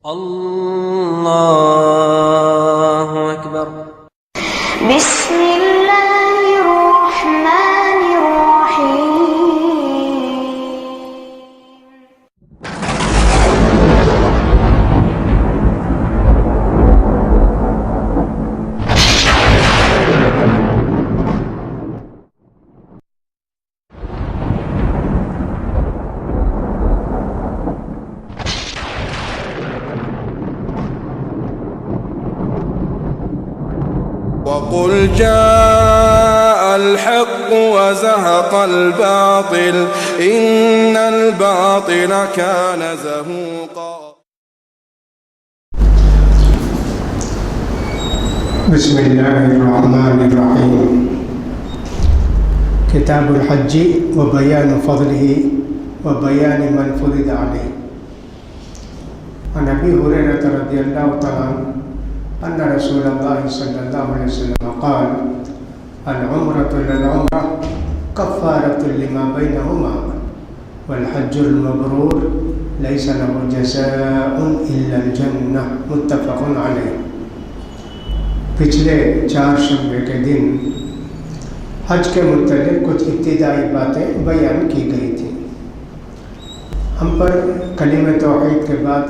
اللہ اکبر۔ بسم اللہ الرحمن الرحیم۔ وقل جاء الحق وزهق الباطل إن الباطل كان زهوقا۔ بسم الله الرحمن الرحيم۔ كتاب الحج وبيان فضله وبيان من فرض عليه۔ عن أبي هريرة رضي الله تعالى عنه أن رسول الله صلى الله عليه وسلم قال: العمرة للعمرة كفارة لما بينهما والحج المبرور ليس له جزاء إلا الجنة متفق عليه۔ پچھلے 4 شنبے کے دن حج کے متعلق کچھ ابتدائی باتیں بیان کی گئی تھیں۔ ہم پر کلمہ توحید کے بعد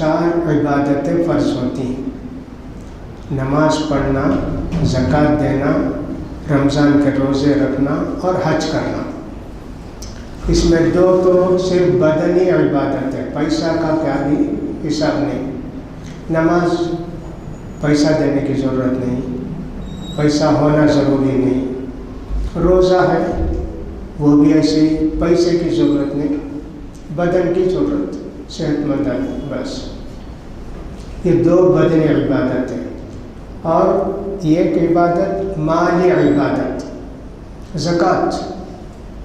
4 عبادتیں فرض ہوتی ہیں: نماز پڑھنا، زکوٰۃ دینا، رمضان کے روزے رکھنا اور حج کرنا۔ اس میں 2 تو صرف بدنی عبادت ہے، پیسہ کا کیا بھی حساب نہیں۔ نماز پیسہ دینے کی ضرورت نہیں، پیسہ ہونا ضروری نہیں۔ روزہ ہے وہ بھی ایسے پیسے کی ضرورت نہیں، بدن کی ضرورت، صحت مند ہے، بس۔ یہ 2 بدنی عبادت ہے۔ اور ایک عبادت مالی عبادت، زکوٰۃ،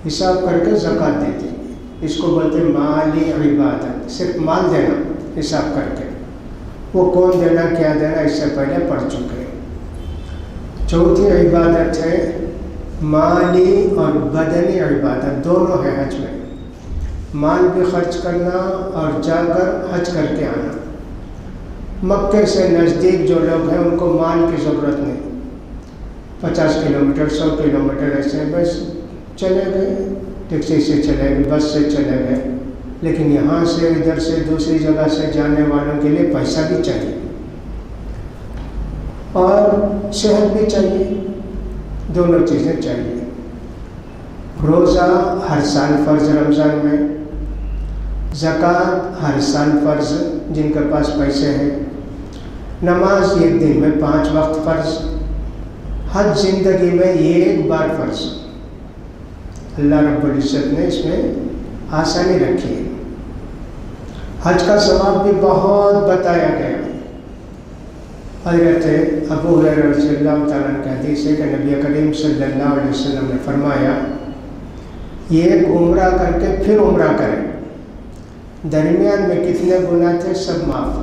حساب کر کے زکوٰۃ دیتے، اس کو بولتے ہیں مالی عبادت، صرف مال دینا حساب کر کے۔ وہ کون دینا، کیا دینا، اس سے پہلے پڑھ چکے۔ چوتھی عبادت ہے مالی اور بدنی عبادت، دونوں ہے حج میں۔ مال بھی خرچ کرنا اور جا کر حج کر کے آنا۔ مکے سے نزدیک جو لوگ ہیں ان کو مال کی ضرورت نہیں، 50 کلومیٹر 100 کلومیٹر ایسے بس چلے گئے، ٹیکسی سے چلے گئے، بس سے چلے گئے۔ لیکن یہاں سے ادھر سے دوسری جگہ سے جانے والوں کے لیے پیسہ بھی چاہیے اور صحت بھی چاہیے، دونوں چیزیں چاہیے۔ روزہ ہر سال فرض رمضان میں، زکوٰۃ ہر سال فرض جن کے پاس پیسے ہیں، نماز ایک دن میں 5 وقت فرض، حج زندگی میں 1 بار فرض۔ اللہ رب العزت نے اس میں آسانی رکھی ہے۔ حج کا ثواب بھی بہت بتایا گیا۔ حضرت ابو ہریرہ رضی اللہ تعالیٰ عنہ کی حدیث ہے کہ نبی کریم صلی اللہ علیہ وسلم نے فرمایا، ایک عمرہ کر کے پھر عمرہ کریں، درمیان میں کتنے گناہ تھے سب معاف۔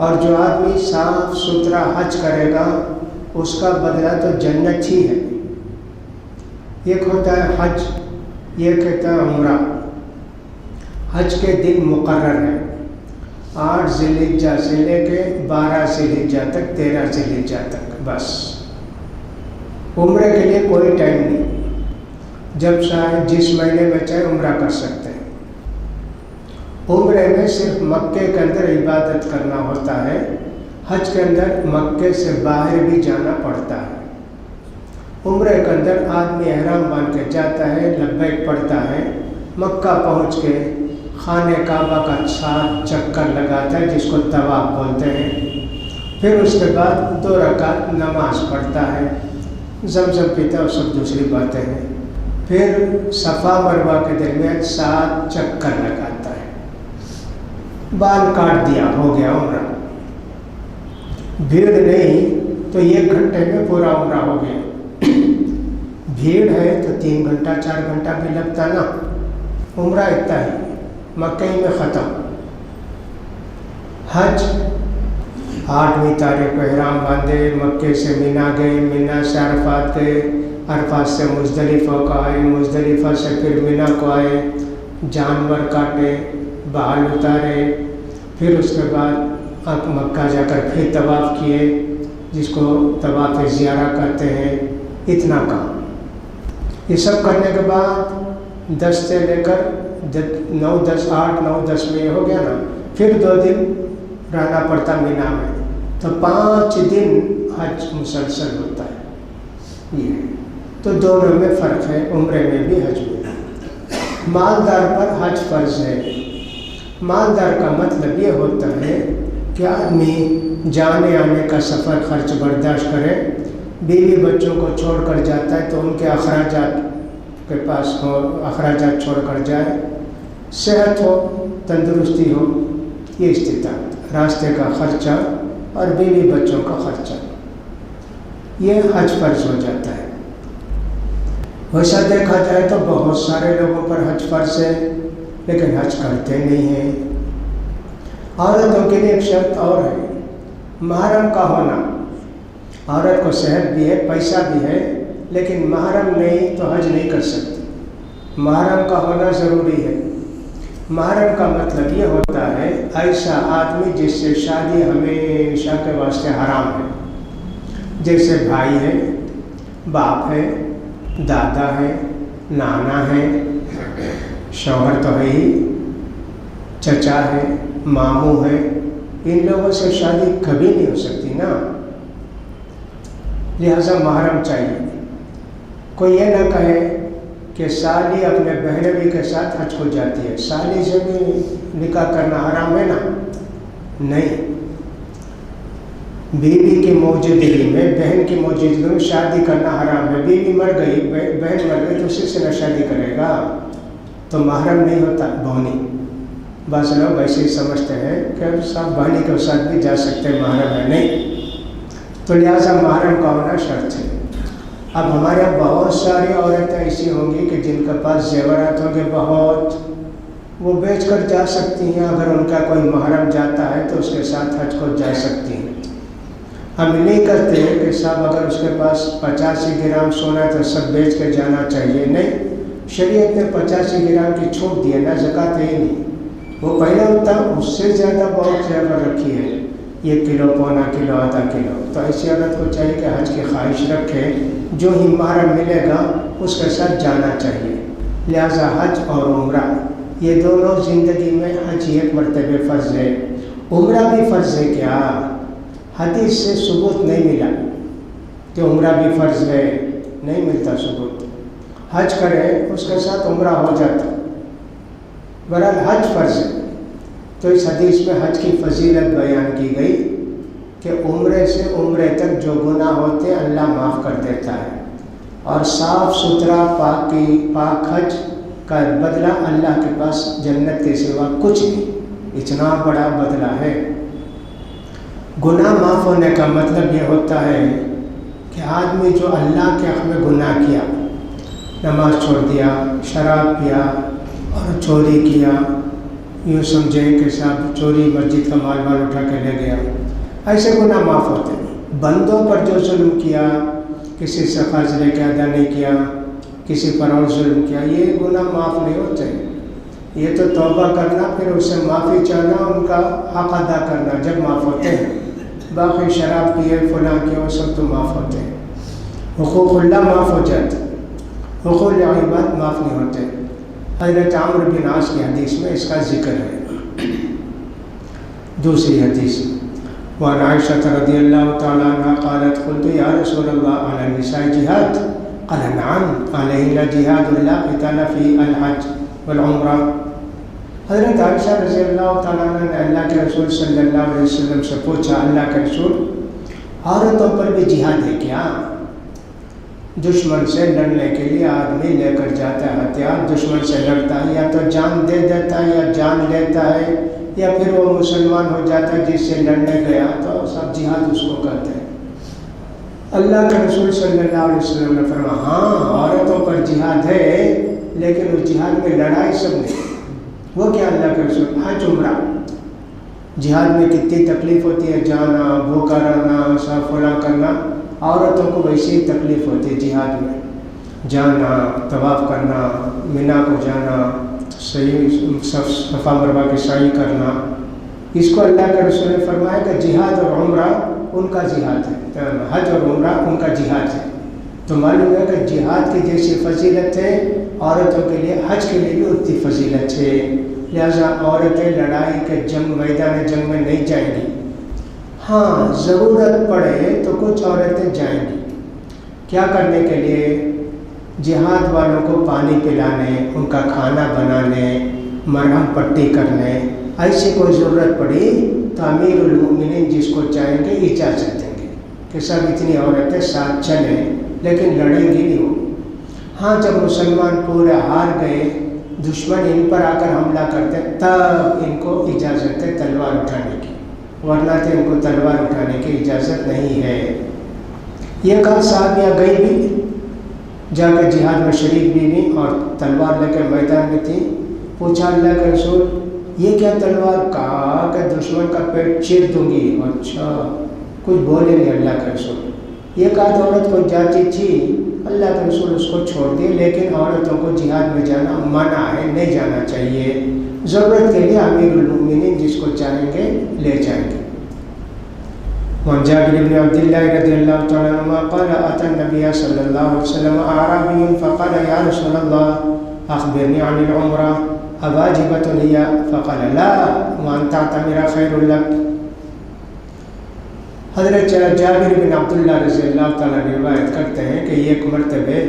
اور جو آدمی صاف ستھرا حج کرے گا اس کا بدلہ تو جنت ہی ہے۔ ایک ہوتا ہے حج، ایک ہوتا ہے عمرہ۔ حج کے دن مقرر ہے، 8 ذی الحجہ سے لے کے 12 ذی الحجہ تک، 13 ذی الحجہ تک، بس۔ عمرے کے لیے کوئی ٹائم نہیں، جب چاہے جس مہینے میں چاہے عمرہ کر سکتے ہیں۔ عمرے میں صرف مکے کے اندر عبادت کرنا ہوتا ہے، حج کے اندر مکے سے باہر بھی جانا پڑتا ہے۔ عمرے کے اندر آدمی احرام باندھ کے جاتا ہے، لبیک پڑھتا ہے، مکہ پہنچ کے خانہ کعبہ کا 7 چکر لگاتا ہے جس کو طواف بولتے ہیں۔ پھر اس کے بعد 2 رکعت نماز پڑھتا ہے، زمزم پیتا ہے، سب دوسری باتیں ہیں۔ پھر صفا مروہ کے درمیان 7 چکر لگاتا ہے، بال کاٹ دیا، ہو گیا عمرہ۔ بھیڑ نہیں تو 1 گھنٹے میں پورا عمرہ ہو گیا۔ بھیڑ ہے تو 3 گھنٹہ 4 گھنٹہ بھی لگتا نا، عمرہ اتنا ہی، مکہ ہی میں ختم۔ حج 8ویں تاریخ کو احرام باندھے، مکے سے مینا گئے، مینا سے عرفات گئے، عرفات سے مزدلفہ کو آئے، مزدلفہ سے پھر مینا کو آئے، جانور کاٹے، بال اتارے، پھر اس کے بعد آپ مکہ جا کر پھر طواف کیے، جس کو طواف زیارہ کہتے ہیں، اتنا کام۔ یہ سب کرنے کے بعد 10 سے لے کر 9 10 8 9 10 میں یہ ہو گیا نا، پھر 2 دن رہنا پڑتا مینا میں، تو 5 دن حج مسلسل ہوتا ہے۔ یہ تو دونوں میں فرق ہے، عمرے میں بھی حج میں۔ مالدار پر حج فرض ہے۔ مالدار کا مطلب یہ ہوتا ہے کہ آدمی جانے آنے کا سفر خرچ برداشت کرے، بیوی بچوں کو چھوڑ کر جاتا ہے تو ان کے اخراجات کے پاس ہو، اخراجات چھوڑ کر جائے، صحت ہو، تندرستی ہو، یہ استطاعت، راستے کا خرچہ اور بیوی بچوں کا خرچہ، یہ حج فرض ہو جاتا ہے۔ ویسا دیکھا جائے تو بہت سارے لوگوں پر حج فرض ہے، لیکن حج کرتے نہیں ہیں۔ عورتوں کے لیے ایک شرط اور ہے، محرم کا ہونا۔ عورت کو صحت بھی ہے، پیسہ بھی ہے، لیکن محرم نہیں تو حج نہیں کر سکتی۔ محرم کا ہونا ضروری ہے۔ محرم کا مطلب یہ ہوتا ہے ایسا آدمی جس سے شادی ہمیشہ کے واسطے حرام ہے، جیسے بھائی ہے، باپ ہے، دادا ہے، نانا ہے، شوہر تو ہے ہی، چچا ہے، ماموں ہے، ان لوگوں سے شادی کبھی نہیں ہو سکتی نا، لہذا محرم چاہیے۔ کوئی یہ نہ کہے کہ سالی اپنے بہنوی کے ساتھ حج کو جاتی ہے، سالی سے بھی نکاح کرنا حرام ہے نا؟ نہیں، بیوی کی موجودگی میں، بہن کی موجودگی میں شادی کرنا حرام ہے۔ بیوی مر گئی، بہن مر گئی تو اسی سے نہ شادی کرے گا تو محرم نہیں ہوتا۔ بہنی، بعض لوگ ایسے ہی سمجھتے ہیں کہ صاحب بہنی کے ساتھ بھی جا سکتے ہیں، محرم ہے، نہیں۔ تو لہٰذا محرم کا ہونا شرط ہے۔ اب ہمارے یہاں بہت ساری عورتیں ایسی ہوں گی کہ جن کے پاس زیورات ہوں گے بہت، وہ بیچ کر جا سکتی ہیں، اگر ان کا کوئی محرم جاتا ہے تو اس کے ساتھ حج کو جا سکتی ہیں۔ ہم نہیں کہتے کہ صاحب اگر اس کے پاس 85 گرام سونا ہے تو سب بیچ کے جانا چاہیے، نہیں۔ شریعت نے 85 گرام کی چھوٹ دی ہے نا، زکوٰۃ ہے ہی نہیں۔ وہ پہلے ہوتا اس سے زیادہ بہت زیور رکھی ہے، 1 کلو، پونا کلو، آدھا کلو۔ تو ایسی عورت کو چاہیے کہ حج کی خواہش رکھے، جو ہی محرم ملے گا اس کے ساتھ جانا چاہیے۔ لہذا حج اور عمرہ یہ دونوں زندگی میں، حج ایک مرتبہ فرض ہے، عمرہ بھی فرض ہے کیا؟ حدیث سے ثبوت نہیں ملا کہ عمرہ بھی فرض ہے، نہیں ملتا ثبوت۔ حج کرے اس کے ساتھ عمرہ ہو جاتا، بہرحال حج فرض ہے۔ تو اس حدیث میں حج کی فضیلت بیان کی گئی کہ عمرے سے عمرے تک جو گناہ ہوتے ہیں اللہ معاف کر دیتا ہے، اور صاف ستھرا پاک حج کا بدلہ اللہ کے پاس جنت کے سوا کچھ نہیں، اتنا بڑا بدلہ ہے۔ گناہ معاف ہونے کا مطلب یہ ہوتا ہے کہ آدمی جو اللہ کے حق میں گناہ کیا، نماز چھوڑ دیا، شراب پیا اور چوری کیا، یوں سمجھیں کہ صاحب چوری مسجد کا مال اٹھا کے لے گیا، ایسے گناہ معاف ہوتے ہیں۔ بندوں پر جو ظلم کیا، کسی سے قرض لے کے ادا نہیں کیا، کسی پر اور ظلم کیا، یہ گناہ معاف نہیں ہوتے۔ یہ تو توبہ کرنا، پھر اس سے معافی چاہنا، ان کا حق ادا کرنا جب معاف ہوتے ہیں۔ باقی شراب پیے، فلاں کیے، وہ سب تو معاف ہوتے ہیں۔ حقوق اللہ معاف ہو جاتے، حقوق العباد معاف نہیں ہوتے۔ حضرت عمرو بن عاص کی حدیث میں اس کا ذکر ہے۔ دوسری حدیث، وعن عائشة رضی اللہ تعالیٰ عنہ قالت قلت یا رسول اللہ علی النساء جہاد قال نعم علیہن جہاد لا قتال فی الحج والعمرہ۔ حضرت عائشہ رضی اللہ تعالیٰ عنہ نے اللہ کے رسول صلی اللہ علیہ وسلم سے پوچھا، اللہ کے رسول، عورتوں پر بھی جہاد ہے کیا؟ دشمن سے لڑنے کے لیے آدمی لے کر جاتا ہے ہتھیار، دشمن سے لڑتا ہے، یا تو جان دے دیتا ہے یا جان لیتا ہے، یا پھر وہ مسلمان ہو جاتا ہے جس سے لڑنے گیا، تو سب جہاد اس کو کہتے ہیں۔ اللہ کے رسول صلی اللہ علیہ وسلم نے فرمایا، ہاں عورتوں پر جہاد ہے، لیکن اس جہاد میں لڑائی سب نہیں۔ وہ کیا اللہ کے رسول؟ حج عمرہ۔ جہاد میں کتنی تکلیف ہوتی ہے، جانا، بھوکا رہنا، سب فلاں کرنا، عورتوں کو ویسی ہی تکلیف ہوتی ہے جہاد میں، جانا، طواف کرنا، مینا کو جانا، صحیح صفا مروہ کی سعی کرنا، اس کو اللہ کے رسول نے فرمایا کہ جہاد اور عمرہ ان کا جہاد ہے، حج اور عمرہ ان کا جہاد ہے۔ تو معلوم ہے کہ جہاد کی جیسی فضیلت ہے عورتوں کے لیے حج کے لیے بھی اتنی فضیلت ہے، لہٰذا عورتیں لڑائی کے میدان جنگ میں نہیں جائیں گی۔ ہاں ضرورت پڑے تو کچھ عورتیں جائیں گی، کیا کرنے کے لیے؟ جہاد والوں کو پانی پلانے، ان کا کھانا بنانے، مرہم پٹی کرنے، ایسی کوئی ضرورت پڑی تو امیر المؤمنین جس کو چاہیں گے اجازت دیں گے کہ سب اتنی عورتیں ساتھ چلیں، لیکن لڑیں گی نہیں وہ۔ ہاں جب مسلمان پورے ہار گئے، دشمن ان پر آ کر حملہ کرتے، تب ان کو اجازت ہے تلوار اٹھانے کی، ورنہ تو ان کو تلوار اٹھانے کی اجازت نہیں ہے۔ یہ کل صحابیہ گئی بھی، جا کے جہاد میں شریک بھی ہوئی اور تلوار لے کے میدان میں تھی۔ پوچھا اللہ کے رسول یہ کیا تلوار؟ کہا کہ دشمن کا پیٹ چیر دوں گی۔ اچھا، کچھ بولے نہیں اللہ کے رسول۔ یہ کہا تو عورت کو جاتی تھی، اللہ کے رسول اس کو چھوڑ دیے، لیکن عورتوں کو جہاد میں جانا منع ہے، نہیں جانا چاہیے۔ ضرورت کے لیے امیر المؤمنین جس کو چاہیں گے لے جائیں گے۔ وعن جابر بن عبد الله رضي الله تعالى عنهما قال أتى النبي صلى الله عليه وسلم أعرابي فقال يا رسول الله أخبرني عن العمرة أواجبة هي؟ فقال لا وأن تعتمر خير لك۔ حضرت جابر بن عبداللہ رضی اللہ تعالیٰ روایت کرتے ہیں کہ ایک مرتبہ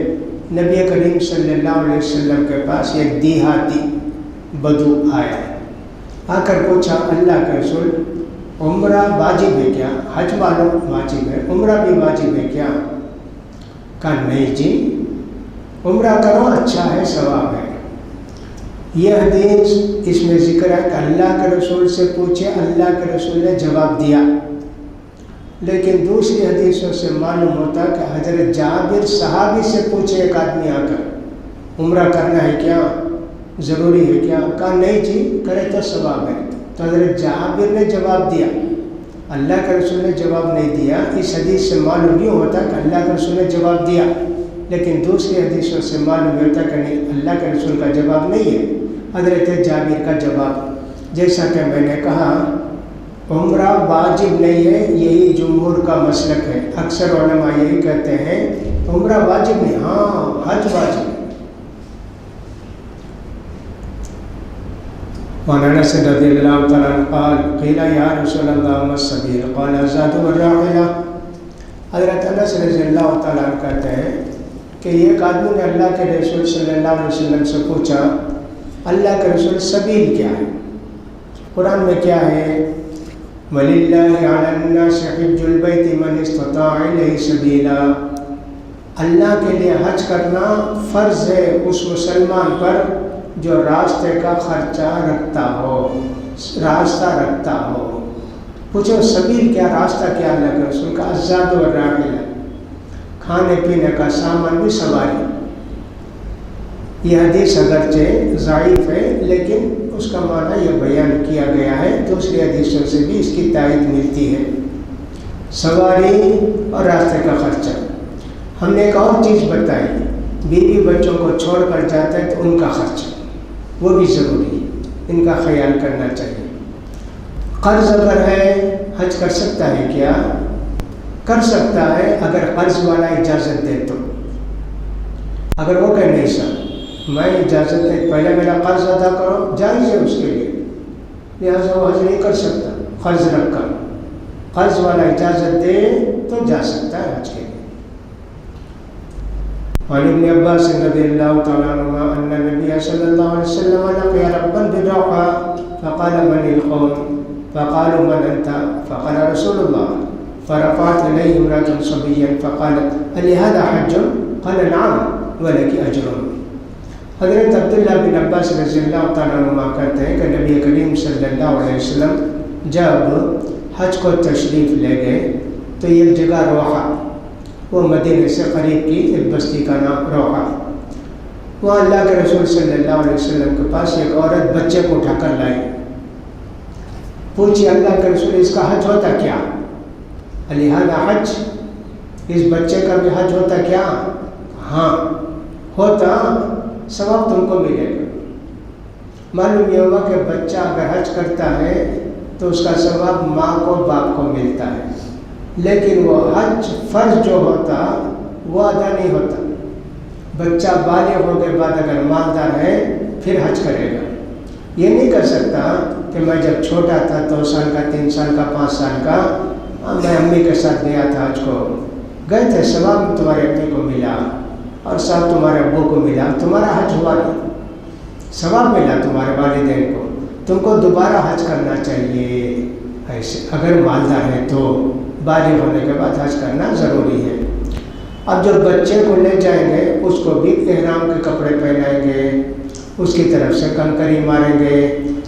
نبی کریم صلی اللہ علیہ وسلم کے پاس ایک دیہاتی بدو آیا، آ کر پوچھا اللہ کے رسول عمرہ واجب ہے کیا؟ حج معلوم واجب ہے، عمرہ بھی واجب ہے کیا؟ کہا نہیں جی، عمرہ کرو اچھا ہے، ثواب ہے۔ یہ حدیث اس میں ذکر ہے کہ اللہ کے رسول سے پوچھے، اللہ کے رسول نے جواب دیا، لیکن دوسری حدیثوں سے معلوم ہوتا کہ حضرت جابر صحابی سے پوچھے ایک آدمی آ کر عمرہ کرنا ہے کیا، ضروری ہے کیا؟ کہا نہیں جی، کرے تو ثواب ہے۔ تو حضرت جابر نے جواب دیا، اللہ کے رسول نے جواب نہیں دیا۔ اس حدیث سے معلوم یہ ہوتا کہ اللہ کے رسول نے جواب دیا، لیکن دوسری حدیثوں سے معلوم ہوتا کہ نہیں، اللہ کے رسول کا جواب نہیں ہے، حضرت جابر کا جواب۔ جیسا کہ میں نے کہا عمرہ واجب نہیں ہے، یہی جمہور کا مسلک ہے، اکثر علماء یہی کہتے ہیں عمرہ واجب نہیں، ہاں حج واجب ہے۔ وعن انس رضی اللہ تعالیٰ عنہ قال قیل یا رسول اللہ ما السبیل قال الزاد والراحلہ۔ حضرت انس رضی اللہ تعالیٰ عنہ کہتے ہیں کہ ایک آدمی نے اللہ کے رسول صلی اللہ علیہ وسلم سے پوچھا اللہ کے رسول سبیل کیا ہے؟ قرآن میں کیا ہے؟ وَلِلَّهِ عَلَى النَّاسِ حِجُّ الْبَيْتِ مَنِ اسْتَطَاعَ إِلَيْهِ سَبِيلًا۔ اللہ کے لیے حج کرنا فرض ہے اس مسلمان پر جو راستے کا خرچہ رکھتا ہو، راستہ رکھتا ہو۔ پوچھو سبیل کیا، راستہ کیا؟ اللہ کے رسول کا الزاد والراحلہ، کھانے پینے کا سامان بھی سواری۔ یہ حدیث اگرچہ ضعیف ہے لیکن اس کا معنی یہ بیان کیا گیا ہے، دوسری حدیثوں سے بھی اس کی تائید ملتی ہے، سواری اور راستے کا خرچہ۔ ہم نے ایک اور چیز بتائی، بیوی بچوں کو چھوڑ کر جاتا ہے تو ان کا خرچہ وہ بھی ضروری ہے، ان کا خیال کرنا چاہیے۔ قرض اگر ہے حج کر سکتا ہے کیا؟ کر سکتا ہے اگر قرض والا اجازت دے تو۔ اگر وہ کہ نہیں سر میں اجازت دے پہلے میرا قرض ادا کرو، جائز ہے اس کے لیے، لہٰذا وہ حج نہیں کر سکتا قرض رکھ کر۔ قرض والا اجازت دے تو جا سکتا ہے حج کے لیے۔ وعن ابن عباس رضی اللہ تعالیٰ عنہما ان النبی صلی اللہ علیہ وسلم لقي ربا بالروحة فقال من القوم فقالوا من انت فقال رسول الله فرفعت اليه امرأة صبيا فقالت الهذا حج قال نعم ولك اجر۔ حضرت عبداللہ بن عباس رضی اللہ تعالیٰ عنہما کہتے ہیں کہ نبی کریم صلی اللہ علیہ وسلم جب حج کو تشریف لے گئے تو ایک جگہ روحہ، وہ مدینے سے قریب کی ایک بستی کا نام روحہ، وہاں اللہ کے رسول صلی اللہ علیہ وسلم کے پاس ایک عورت بچے کو اٹھا کر لائی۔ پوچھی اللہ کے رسول اس کا حج ہوتا کیا؟ الہذا حج، اس بچے کا بھی حج ہوتا کیا؟ ہاں ہوتا، ثواب تم کو ملے گا۔ معلوم یہ ہوا کہ بچہ اگر حج کرتا ہے تو اس کا ثواب ماں کو باپ کو ملتا ہے، لیکن وہ حج فرض جو ہوتا وہ ادا نہیں ہوتا۔ بچہ بالغ ہونے کے بعد اگر مالدار ہے پھر حج کرے گا، یہ نہیں کر سکتا کہ میں جب چھوٹا تھا 2 سال کا 3 سال کا 5 سال کا میں امی کے ساتھ گیا تھا حج کو، گئے تھے، ثواب تمہارے امی کو ملا اور ساتھ تمہارے ابو کو ملا، تمہارا حج ہوا نہیں، ثواب ملا تمہارے والدین کو، تم کو دوبارہ حج کرنا چاہیے۔ ایسے اگر مالدار ہے تو بالغ ہونے کے بعد حج کرنا ضروری ہے۔ اب جب بچے کو لے جائیں گے اس کو بھی احرام کے کپڑے پہنائیں گے، اس کی طرف سے کنکری ماریں گے،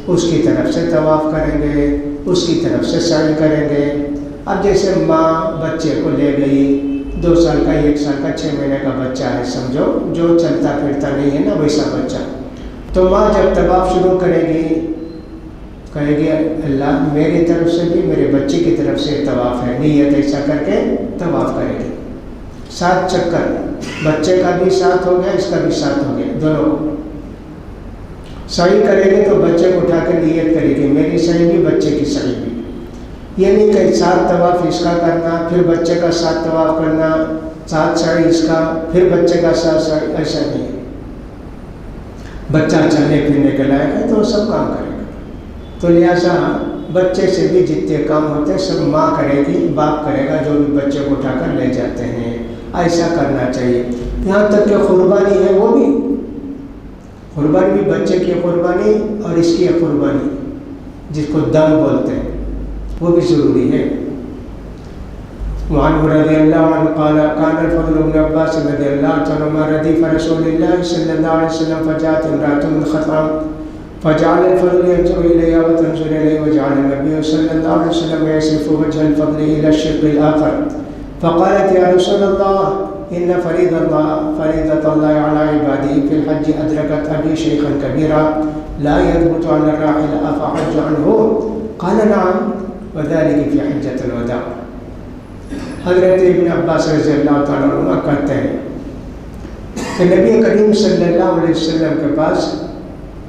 اس کی طرف سے طواف کریں گے، اس کی طرف سے سعی کریں گے۔ اب جیسے ماں بچے کو لے گئی، 2 سال کا 1 سال کا 6 مہینے کا بچہ ہے سمجھو، جو چلتا پھرتا نہیں ہے نا ویسا بچہ، تو ماں جب طواف شروع کرے گی کہے گی اللہ میری طرف سے بھی میرے بچے کی طرف سے طواف ہے، نیت ایسا کر کے طواف کرے گی، 7 چکر، بچے کا بھی 7 ہو گیا، اس کا بھی 7 ہو گیا، دونوں کو سعی کرے گی تو بچے کو اٹھا کے نیت کرے گی میری سعی بھی بچے کی سعی بھی، یہ نہیں کہ 7 طواف اس کا کرنا پھر بچے کا 7 طواف کرنا، 7 سعی اس کا پھر بچے کا 7 سعی، ایسا نہیں ہے۔ بچہ چلنے پھرنے کے لائق ہے تو وہ سب کام کرے گا، تو لہٰذا بچے سے بھی جتنے کام ہوتے ہیں سب ماں کرے گی، باپ کرے گا، جو بھی بچے کو اٹھا کر لے جاتے ہیں، ایسا کرنا چاہیے۔ یہاں تک کہ قربانی ہے، وہ بھی قربانی بھی بچے کی قربانی اور اس کی قربانی جس کو دم بولتے ہیں وہ بھی ضروری ہے۔ وعنہ رضی اللہ عنہ قال كان الفضل بن عباس رضی اللہ عنہما ردیف رسول اللہ صلی اللہ علیہ وسلم فجاءت امرأة من خطام فجعل الفضل ينظر إليها وتنظر إليه وجعل النبي صلى الله عليه وسلم يصرف وجه الفضل إلى الشق الآخر فقالت يا رسول الله إن فريضة الله على عباده في الحج أدركت أبي شيخا كبيرا لا يثبت على الراحل أفحج عنه قال نعم وذلك في حجة الوداع۔ حضرت ابن عباس رضی اللہ تعالیٰ عنہ کہتے ہیں کہ نبی کریم صلی اللہ علیہ وسلم کے پاس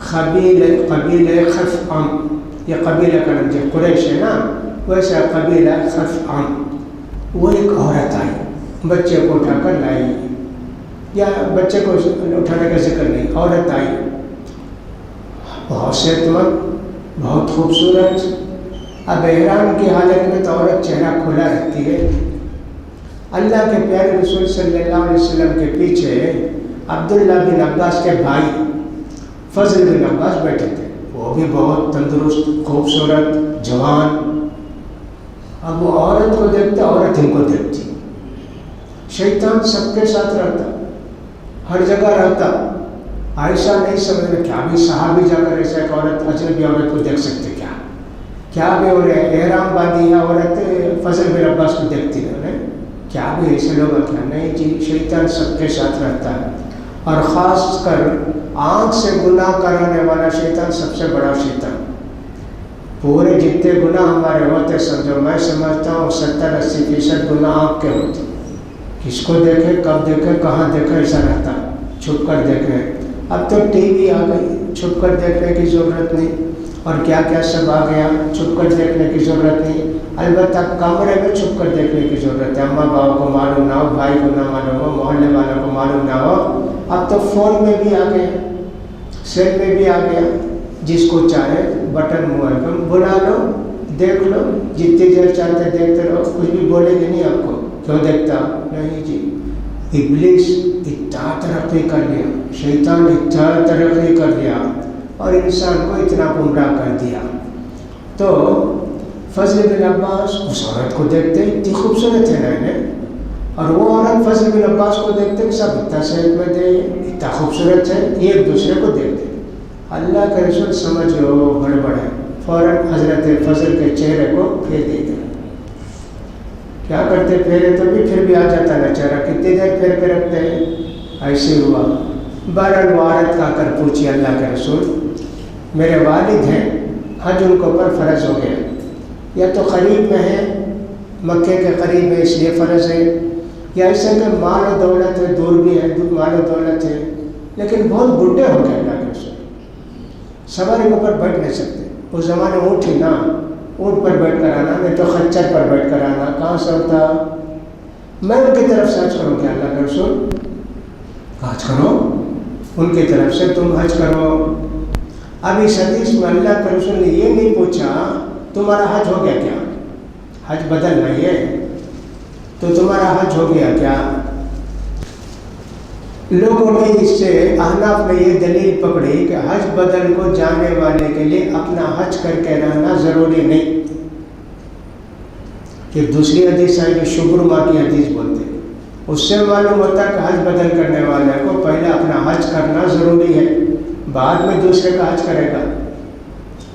قبیلہ خثعم، یہ قبیلہ کا نام جو قریش ہے نا ویسا قبیلہ خثعم، وہ ایک عورت آئی بچے کو اٹھا کر لائی، یا بچے کو اٹھانے کا ذکر نہیں، عورت آئی بہت صحت مند بہت خوبصورت۔ اب احرام کی حالت میں تو عورت چہرہ کھلا رکھتی ہے۔ اللہ کے پیارے رسول صلی اللہ علیہ وسلم کے پیچھے عبداللہ بن عباس کے بھائی فضل بن عباس بیٹھے تھے، وہ بھی بہت تندرست خوبصورت جوان۔ اب وہ عورت کو دیکھتا، عورت ان کو دیکھتی، شیطان سب کے ساتھ رہتا، ہر جگہ رہتا۔ عائشہ نہیں سمجھ میں کیا بھی صحابی جا کر ایسا ایک عورت اجنبی عورت کو دیکھ سکتے، کیا بھی ہو رہے احرام باندھی ہے عورت فضل بن عباس کو دیکھتی ہے انہیں، کیا بھی ایسے لوگ کیا نہیں جی، شیطان سب کے ساتھ رہتا ہے، اور خاص کر آنکھ سے گناہ کرانے والا شیطان سب سے بڑا شیطان۔ پورے جتنے گناہ ہمارے ہوتے سمجھو میں سمجھتا ہوں 70-80% گناہ آنکھ کے ہوتے، کس کو دیکھے کب دیکھے کہاں دیکھے ایسا رہتا، چھپ کر دیکھے۔ اب تو ٹی وی آ گئی، چھپ کر دیکھنے کی ضرورت نہیں، اور کیا کیا سب آ گیا، چھپ کر دیکھنے کی ضرورت نہیں۔ البتہ کمرے میں چھپ کر دیکھنے کی ضرورت ہے، اماں باپ کو معلوم نہ ہو، بھائی کو نہ معلوم ہو، محلے والوں کو معلوم نہ ہو۔ اب تو فون میں بھی آ گیا، سیل میں بھی آ گیا، جس کو چاہے بٹن موبائل بلا لو دیکھ لو، جتنی دیر چاہتے دیکھتے رہو، کچھ بھی بولے گی نہیں آپ کو، کیوں دیکھتا نہیں جی۔ ابلیس اتنا ترقی کر لیا، شیطان اتنا ترقی کر لیا اور انسان کو اتنا گمراہ کر دیا۔ تو فضل بن عباس اس عورت کو دیکھتے اتنی خوبصورت ہے نا، اور وہ عورت فضل بن عباس کو دیکھتے سب اتنا صحت مند ہے، اتنا خوبصورت ہے، ایک دوسرے کو دیکھتے۔ اللہ کے رسول سمجھ لو گڑبڑ ہے، فوراً حضرت فضل کے چہرے کو پھیر دیتے۔ کیا کرتے پھیرے تو بھی پھر بھی آ جاتا نا چہرہ، کتنی دیر پھیر کے رکھتے ہیں، ایسے ہوا۔ بہرحال وہ عورت کا کر پوچھی اللہ کے رسول میرے والد ہیں، حج ان کو پر فرض ہو گیا، یا تو قریب میں ہے مکے کے قریب ہے اس لیے فرض ہے، یا ایسا کہ مال و دولت ہے، دور بھی ہے مال و دولت ہے، لیکن بہت بڈھے ہو گئے اللہ کے رسول، سواری کے اوپر بیٹھ نہیں سکتے، اس زمانے اونٹ ہی نا، اونٹ پر بیٹھ کر آنا، نہیں تو خچر پر بیٹھ کر آنا، کہاں سے ہوتا؟ میں ان کی طرف سے حج کروں کیا اللہ کے رسول؟ حج کرو، ان کی طرف سے تم حج کرو۔ اب اس حدیث میں اللہ کے رسول نے یہ نہیں پوچھا تمہارا حج ہو گیا کیا، حج بدل نہیں ہے تو تمہارا حج ہو گیا کیا؟ لوگوں نے اس سے احناف نے یہ دلیل پکڑی کہ حج بدل کو جانے والے کے لیے اپنا حج کر کے رہنا ضروری نہیں۔ کہ دوسری حدیث ہے جو شبرما کی حدیث بولتے ہیں، اس سے معلوم ہوتا ہے کہ حج بدل کرنے والے کو پہلے اپنا حج کرنا ضروری ہے، بعد میں دوسرے کا حج کرے گا۔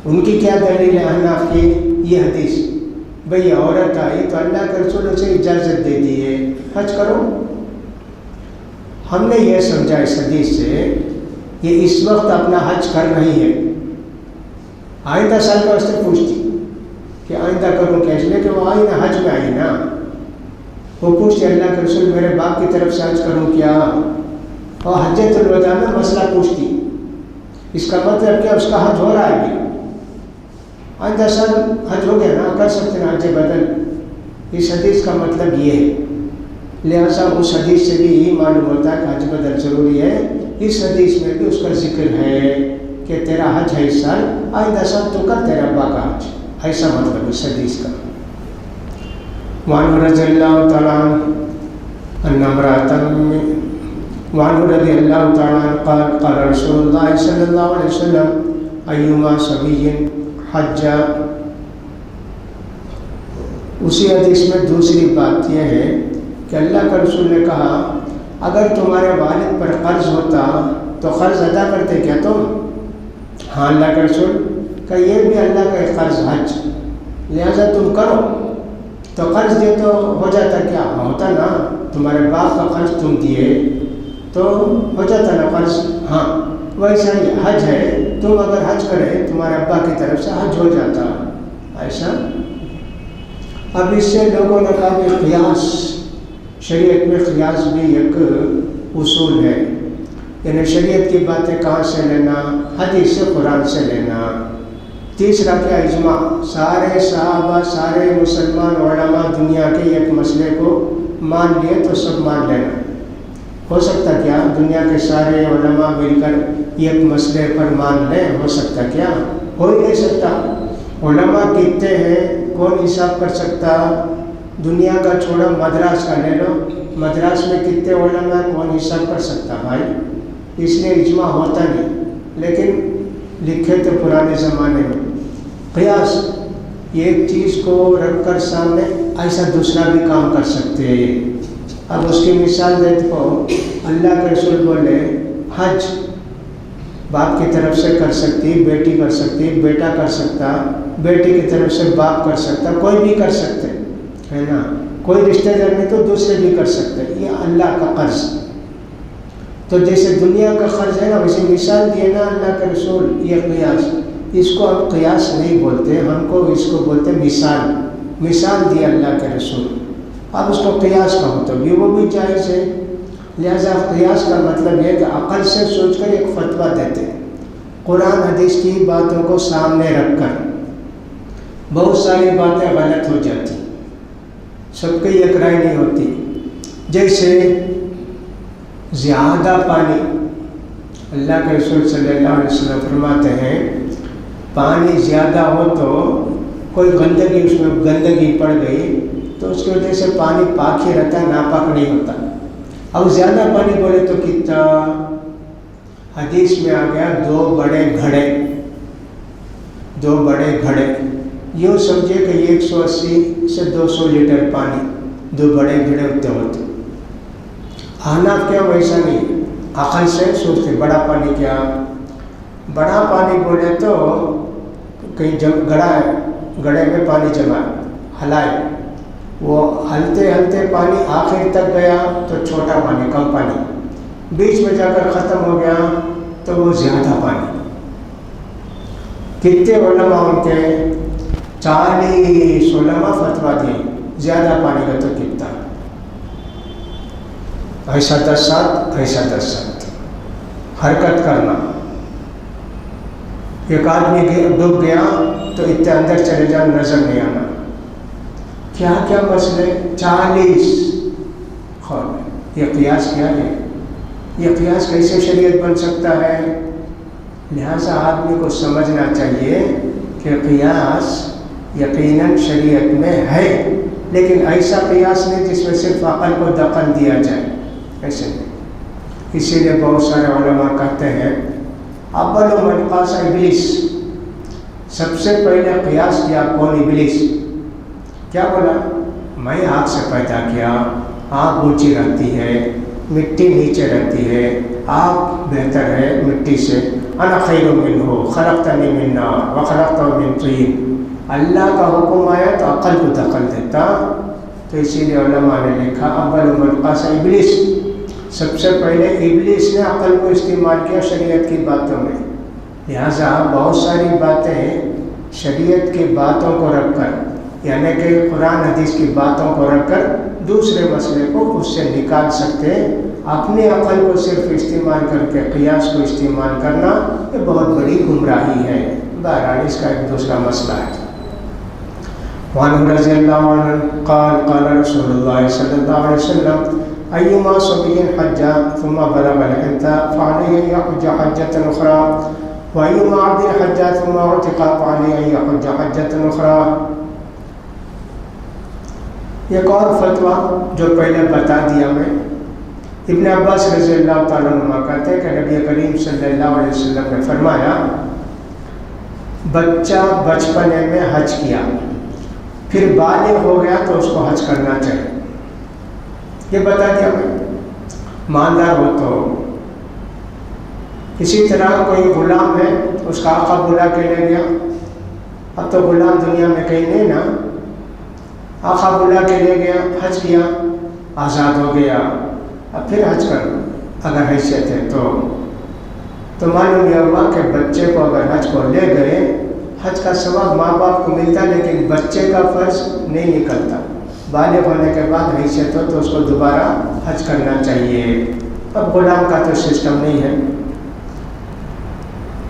ان کی کیا دلیل ہے احناف کی؟ یہ حدیث، بھئی عورت آئی تو اللہ کے رسول اسے اجازت دے دی ہے حج کرو۔ ہم نے یہ سمجھا اس حدیث سے یہ اس وقت اپنا حج کر رہی ہے، آئندہ سال کا اس سے پوچھتی کہ آئندہ کروں کیا، اس لیے کہ وہ آئی نا، حج میں آئی نا، وہ پوچھتی اللہ کے رسول میرے باپ کی طرف سے حج کروں کیا، اور حجۃ الوداع میں مسئلہ پوچھتی، اس کا مطلب کیا اس کا حج ہو رہا ہے بھی، آئندہ سال حج ہو گیا نا، کر سکتے ہیں حج بدل۔ اس حدیث کا مطلب یہ ہے، لہٰذا اس حدیث سے بھی یہی معلوم ہوتا ہے کہ حج بدل ضروری ہے۔ اس حدیث میں بھی اس کا ذکر ہے کہ تیرا حج ہے اس سال، آئندہ سال تو کر تیرا ابا کا حج، ایسا مطلب اس حدیث کا۔ وعنہ رضی اللہ تعالیٰ وعنہ رضی اللہ تعالیٰ قال قال رسول اللہ صلی اللہ علیہ وسلم ایما صبی حج۔ اسی حدیث میں دوسری بات یہ ہے کہ اللہ کا رسول نے کہا اگر تمہارے والد پر قرض ہوتا تو قرض ادا کرتے کیا تم؟ ہاں اللہ کا رسول کہ یہ بھی اللہ کا ایک قرض حج، لہٰذا تم کرو۔ تو قرض دے تو ہو جاتا کیا؟ ہوتا نا، تمہارے باپ کا قرض تم دیے تو ہو جاتا نا قرض۔ ہاں ویسا ہی حج ہے، تم اگر حج کرے تمہارے ابا کی طرف سے حج ہو جاتا ایسا۔ اب اس سے لوگوں نے کہا کہ قیاس، شریعت میں قیاس بھی ایک اصول ہے، یعنی شریعت کی باتیں کہاں سے لینا؟ حدیث سے، قرآن سے لینا۔ تیسرا کیا؟ اجماع، سارے صحابہ سارے مسلمان علماء دنیا کے ایک مسئلے کو مان لیے تو سب مان لینا۔ ہو سکتا کیا دنیا کے سارے علماء مل کر ایک مسئلے پر مان لیں؟ ہو سکتا کیا؟ ہو ہی نہیں سکتا۔ علماء کتنے ہیں کون حساب کر سکتا؟ دنیا کا چھوڑو، مدراس کا لے لو، مدراس میں کتنے علماء کون حساب کر سکتا بھائی؟ اس لیے اجماع ہوتا نہیں، لیکن لکھے تو پرانے زمانے میں۔ قیاس، ایک چیز کو رکھ کر سامنے ایسا دوسرا بھی کام کر سکتے ہیں۔ اب اس کی مثال دیتے ہو، اللہ کے رسول بولے حج باپ کی طرف سے کر سکتی، بیٹی کر سکتی، بیٹا کر سکتا، بیٹی کی طرف سے باپ کر سکتا، کوئی بھی کر سکتے ہے نا، کوئی رشتہ دار نہیں تو دوسرے بھی کر سکتے، یہ اللہ کا قرض۔ تو جیسے دنیا کا قرض ہے نا، ویسے مثال دیے نا اللہ کے رسول، یہ قیاس، اس کو ہم قیاس نہیں بولتے، ہم کو اس کو بولتے مثال، مثال دی اللہ کے رسول۔ اب اس کو قیاس کہو تو بھی وہ بھی جائز ہے۔ لہذا قیاس کا مطلب ہے کہ عقل سے سوچ کر ایک فتویٰ دیتے ہیں، قرآن حدیث کی باتوں کو سامنے رکھ کر۔ بہت ساری باتیں غلط ہو جاتی، سب کی ایک رائے نہیں ہوتی۔ جیسے زیادہ پانی، اللہ کے رسول صلی اللہ علیہ وسلم فرماتے ہیں پانی زیادہ ہو تو کوئی گندگی، اس میں گندگی پڑ گئی تو اس کی وجہ سے پانی پاک ہی رہتا ہے، ناپاک نہیں ہوتا۔ اب زیادہ پانی بولے تو کتنا؟ حدیث میں آ گیا 2 بڑے گھڑے، 2 بڑے گھڑے، یوں سمجھے کہ 180 سے 200 لیٹر پانی، 2 بڑے گھڑے ہوتے۔ احناف کیا ویسا نہیں، عقل سے سوچتے بڑا پانی کیا؟ بڑا پانی بولے تو کہیں گڑا ہے، گڑے میں پانی جمع ہلائے، وہ ہلتے ہلتے پانی آخر تک گیا تو چھوٹا پانی، کم پانی، بیچ میں جا کر ختم ہو گیا تو وہ زیادہ پانی۔ کتنے علماء ان کے 40 علماء فتویٰ دیے زیادہ پانی کا تو کتنا، ایسا 10 ساتھ، ایسا 10 ساتھ حرکت کرنا۔ ایک آدمی ڈوب گیا تو تو اتنے اندر چلے جاؤ نظر نہیں آنا. کیا کیا مسئلے 40 خود. یہ قیاس کیا ہے؟ یہ قیاس کیسے شریعت بن سکتا ہے؟ لہٰذا آدمی کو سمجھنا چاہیے کہ قیاس یقیناً شریعت میں ہے، لیکن ایسا قیاس نہیں جس میں صرف عقل کو دخل دیا جائے، ایسے نہیں. اسی لیے بہت سارے علماء کہتے ہیں اول من قاس ابلیس، سب سے پہلے قیاس کیا کون؟ ابلیس. کیا بولا؟ میں آگ سے پیدا کیا، آگ اونچی رہتی ہے، مٹی نیچے رہتی ہے، آگ بہتر ہے مٹی سے. انا خیر منہ خلقتنی من نار وخلقتہ من طین. اللہ کا حکم آیا تو عقل کو دخل دیتا. تو اسی لیے علماء نے لکھا اول من قاس ابلیس، سب سے پہلے ابلیس نے عقل کو استعمال کیا شریعت کی باتوں میں. لہٰذا بہت ساری باتیں شریعت کی باتوں کو رکھ کر، یعنی کہ قرآن حدیث کی باتوں کو رکھ کر دوسرے مسئلے کو اس سے نکال سکتے ہیں. اپنی عقل کو صرف استعمال کر کے قیاس کو استعمال کرنا یہ بہت بڑی گمراہی ہے. بہرحال اس کا ایک دوسرا مسئلہ ہے. وعنہ رضی اللہ عنہ قال قال رسول اللہ صلی اللہ علیہ وسلم ایما صبی حج ثم بلغ الحنث فعلی ان یحج حجۃ اخرى وایما عبد حج ثم عتق فعلی ان یحج حجۃ اخرى. ایک اور فتویٰ جو پہلے بتا دیا میں، ابن عباس رضی اللہ تعالیٰ عنہ کہتے ہیں کہ نبی کریم صلی اللہ علیہ وسلم نے فرمایا بچہ بچپنے میں حج کیا، پھر بالغ ہو گیا تو اس کو حج کرنا چاہیے. یہ بتا دیا میں. مالدار ہو تو اسی طرح کوئی غلام ہے، اس کا آقا بلا کے لے گیا. اب تو غلام دنیا میں کہیں نہیں نا. آقا بلا کے لے گیا، حج کیا، آزاد ہو گیا، اب پھر حج کرنا اگر حیثیت ہے تو معلوم یہ ہوا کہ بچے کو اگر حج کو لے گئے، حج کا ثواب ماں باپ کو ملتا لیکن بچے کا فرض نہیں نکلتا. بالغ ہونے کے بعد حیثیت ہو تو اس کو دوبارہ حج کرنا چاہیے. اب غلام کا تو سسٹم نہیں ہے.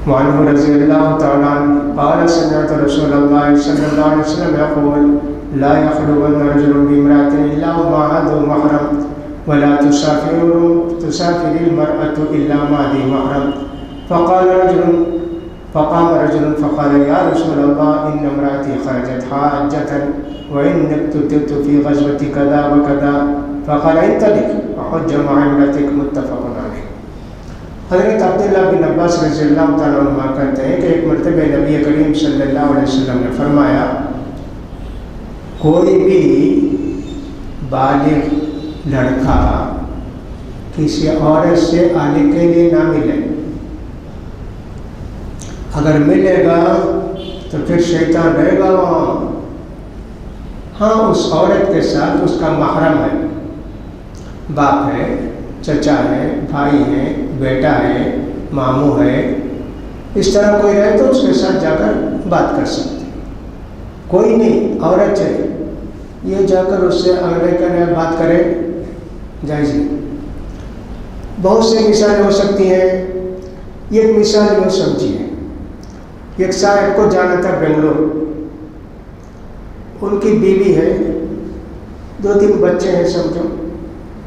وعنہ رضی اللہ تعالیٰ عنہ قال سمعت رسول اللہ صلی اللہ علیہ وسلم یقول لا يخلون رجل بامرأة إلا ومعها ذو محرم ولا تسافر المرأة إلا مع ذي محرم. فقام رجل فقال يا رسول الله إن امرأتي خرجت حاجة وإني اقتتلت في غزوة كذا وكذا. فقال انطلق وحج مع امرأتك. متفق علیہ. حضرت عبداللہ بن عباس رضی اللہ تعالیٰ عنہ کہتے ہیں کہ ایک مرتبہ نبی کریم صلی اللہ علیہ وسلم نے فرمایا کوئی بھی بالغ لڑکا کسی عورت سے آنے کے لیے نہ ملے. اگر ملے گا تو پھر شیطان رہے گا وہاں. ہاں اس عورت کے ساتھ اس کا محرم ہے، باپ ہے، چچا ہے، بھائی ہے، بیٹا ہے، ماموں ہے، اس طرح کوئی رہے تو اس کے ساتھ جا کر بات کر سکتے. کوئی نہیں، عورت چاہیے، یہ جا کر اس سے اگلے کرے بات کرے جائز نہیں. بہت سی مثالیں ہو سکتی ہیں. ایک مثال یوں سمجھیے، ایک صاحب کو جانا تھا بنگلور. ان کی بیوی ہے، 2-3 بچے ہیں سمجھو،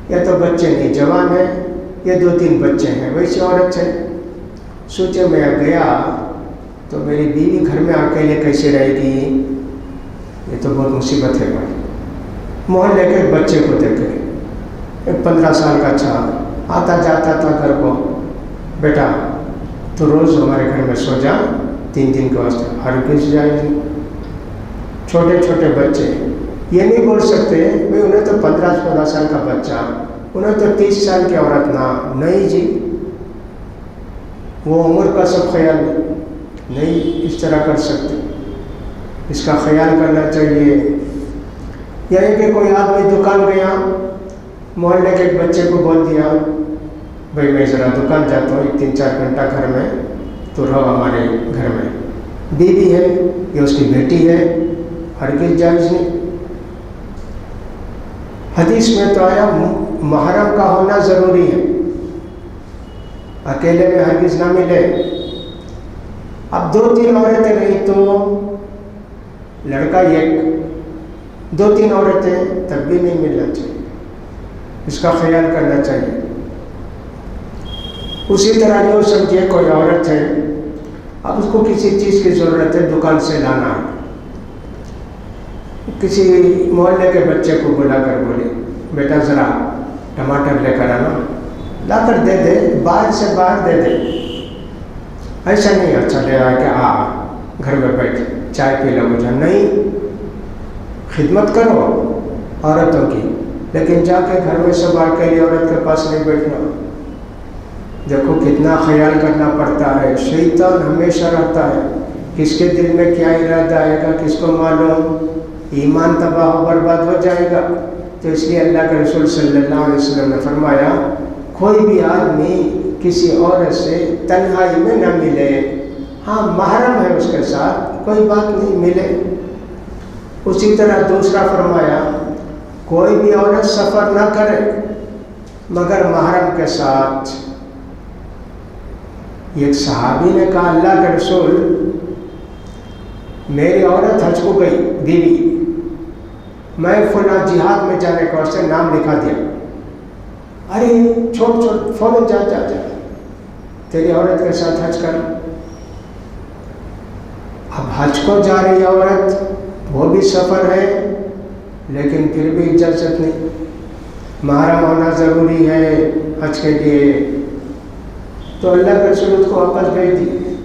یا تو بچے نہیں جوان ہیں یا 2-3 بچے ہیں، ویسی عورت ہے. سوچے میں گیا تو میری بیوی گھر میں اکیلے کیسے رہے گی، یہ تو بہت مصیبت ہے. بھائی محلے کے بچے کو دیکھے، ایک 15 سال کا اچھا آتا جاتا تھا گھر کو، بیٹا تو روز ہمارے گھر میں سو جا 3 دن کے واسطے. ہر کس جائے گی. چھوٹے چھوٹے بچے یہ نہیں بول سکتے بھائی انہیں تو 15-16 سال کا بچہ، انہیں تو 30 سال کی عورت نہ. نہیں جی، وہ عمر کا سب خیال نہیں اس طرح کر سکتے. اس کا خیال کرنا چاہیے. یعنی کہ کوئی آدمی دکان گیا، محلے کے ایک بچے کو بول دیا بھائی میں ذرا دکان جاتا ہوں، 3-4 گھنٹہ گھر میں تو رہو ہمارے گھر میں. بیوی ہے یا اس کی بیٹی ہے، ہرگز جائز نہیں. حدیث میں تو آیا محرم کا ہونا ضروری ہے، اکیلے میں ہرگز نہ ملے. اب 2-3 عورتیں رہی تو لڑکا ایک، 2-3 عورتیں تب بھی نہیں ملنا چاہیے، اس کا خیال کرنا چاہیے۔ اسی طرح جو سمجھے کوئی عورت ہے، اب اس کو کسی چیز کی ضرورت ہے، دکان سے لانا ہے، کسی محلے کے بچے کو بلا کر بولے بیٹا ذرا ٹماٹر لے کر آنا، لا کر دے دے، باہر سے باہر دے دے، ایسا نہیں اچھا لے آ کہ گھر میں بیٹھ چائے پی لو مجھے، نہیں، خدمت کرو عورتوں کی، لیکن جا کے گھر میں سب اکیلی عورت کے پاس نہیں بیٹھنا۔ دیکھو کتنا خیال کرنا پڑتا ہے، شیطان ہمیشہ رہتا ہے، کس کے دل میں کیا ارادہ آئے گا کس کو معلوم، ایمان تباہ و برباد ہو جائے گا۔ تو اس لیے اللہ کے رسول صلی اللہ علیہ وسلم نے فرمایا کوئی بھی آدمی کسی عورت سے تنہائی میں نہ ملے، ہاں محرم ہے اس کے ساتھ کوئی بات نہیں، ملے۔ اسی طرح دوسرا فرمایا کوئی بھی عورت سفر نہ کرے مگر محرم کے ساتھ۔ ایک صحابی نے کہا اللہ کے رسول میری عورت حج کو گئی بیوی، میں فلاں جہاد میں جانے کا اسے نام لکھا دیا، ارے چھوڑ فوراً جا تیری عورت کے ساتھ حج کر۔ اب حج کو جا رہی عورت، وہ بھی سفر ہے لیکن پھر بھی اجازت نہیں، محرم ہونا ضروری ہے حج کے لیے، تو اللہ کے رسول اس کو واپس بھیج دی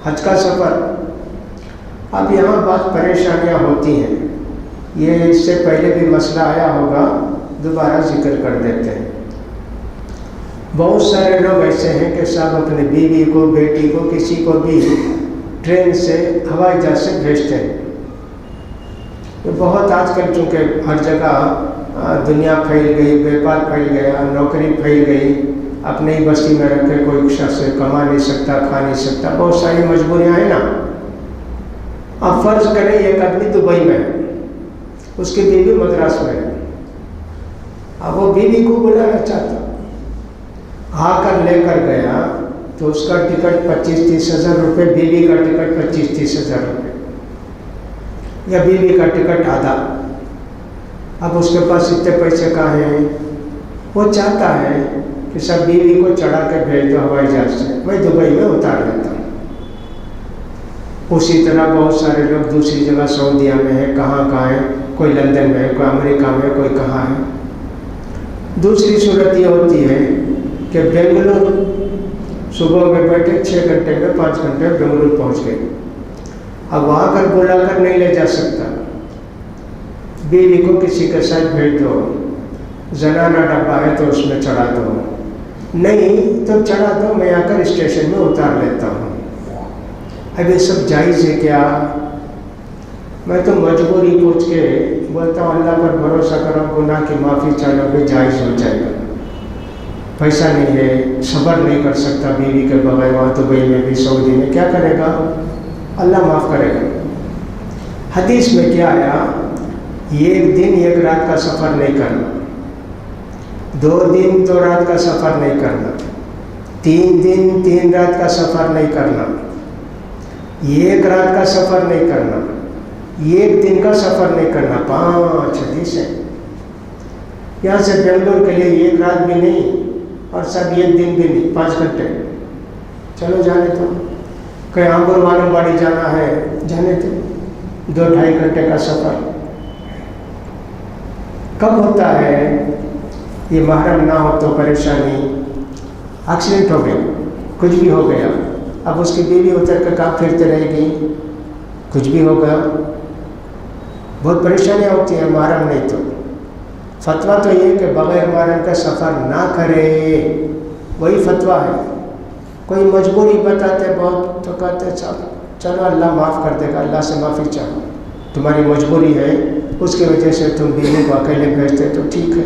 حج کا سفر۔ اب یہاں بہت پریشانیاں ہوتی ہیں، یہ اس سے پہلے بھی مسئلہ آیا ہوگا، دوبارہ ذکر کر دیتے ہیں۔ بہت سارے لوگ ایسے ہیں کہ صاحب اپنے بیوی کو بیٹی کو کسی کو بھی ٹرین سے ہوائی جہاز سے بھیجتے ہیں۔ تو بہت آج کل چونکہ ہر جگہ دنیا پھیل گئی، بیپار پھیل گیا، نوکری پھیل گئی، اپنے ہی بستی میں رکھ کے کوئی شخص کما نہیں سکتا، کھا نہیں سکتا، بہت ساری مجبوریاں ہیں نا۔ اب فرض کریں ایک آدمی دبئی میں ہے، اس کی بیوی مدراس میں ہے، اب وہ بیوی کو بلانا چاہتا، آ کر لے کر گیا تو اس کا ٹکٹ 25-30 ہزار روپے، بیوی کا ٹکٹ 25-30 ہزار روپے، یا بیوی کا ٹکٹ آدھا۔ اب اس کے پاس اتنے پیسے کہاں ہیں؟ وہ چاہتا ہے کہ سب بیوی کو چڑھا کے بھیج دو ہوائی جہاز سے، میں دبئی میں اتار لیتا ہوں۔ اسی طرح بہت سارے لوگ دوسری جگہ سعودیہ میں ہیں، کہاں ہیں، کوئی لندن میں ہے، کوئی امریکہ میں ہے، کوئی کہاں ہے۔ دوسری صورت یہ ہوتی ہے کہ بنگلور صبح میں بیٹھے 6 گھنٹے میں 5 گھنٹے بنگلور پہنچ گئے، اب وہاں کر بلا کر نہیں لے جا سکتا، بیوی کو کسی کے ساتھ بھیج دو، زنانہ ڈبہ ہے تو اس میں چڑھا دو، نہیں تو چڑھا دو، میں آ کر اسٹیشن میں اتار لیتا ہوں۔ اب یہ سب جائز ہے کیا؟ میں تو مجبوری پوچھ کے بولتا ہوں اللہ پر بھروسہ کرو، گناہ کی معافی چاہو گے جائز ہو جائے گا۔ پیسہ نہیں ہے، صبر نہیں کر سکتا بیوی کے بغیر، وہاں دبئی میں بھی سعودی میں، کیا کرے گا؟ اللہ معاف کرے گا۔ حدیث میں کیا آیا؟ 1 دن 1 رات کا سفر نہیں کرنا، 2 دن 2 رات کا سفر نہیں کرنا، 3 دن 3 رات کا سفر نہیں کرنا، 1 رات کا سفر نہیں کرنا، 1 دن کا سفر نہیں کرنا، 5 حدیث ہیں۔ یہاں سے بنگلور کے لیے 1 رات بھی نہیں اور سب 1 دن بھی نہیں، 5 گھنٹے، چلو جانے تو، کہیں آمبر والوں باڑی جانا ہے جانے تو، 2-2.5 گھنٹے کا سفر۔ کب ہوتا ہے یہ محرم نہ ہو تو پریشانی؟ ایکسیڈنٹ ہو گیا، کچھ بھی ہو گیا، اب اس کی بیوی اتر کے کہاں پھرتے رہے گی، کچھ بھی ہو گیا، بہت پریشانیاں ہوتی ہیں۔ محرم نہیں تو فتویٰ تو یہ کہ بغیر محرم کا سفر نہ کرے، وہی فتویٰ ہے۔ کوئی مجبوری بتاتے بہت تو کہتے چلو اللہ معاف کر دے گا، اللہ سے معافی چاہو، تمہاری مجبوری ہے اس کی وجہ سے تم بیوی کو اکیلے بھیجتے تو ٹھیک ہے۔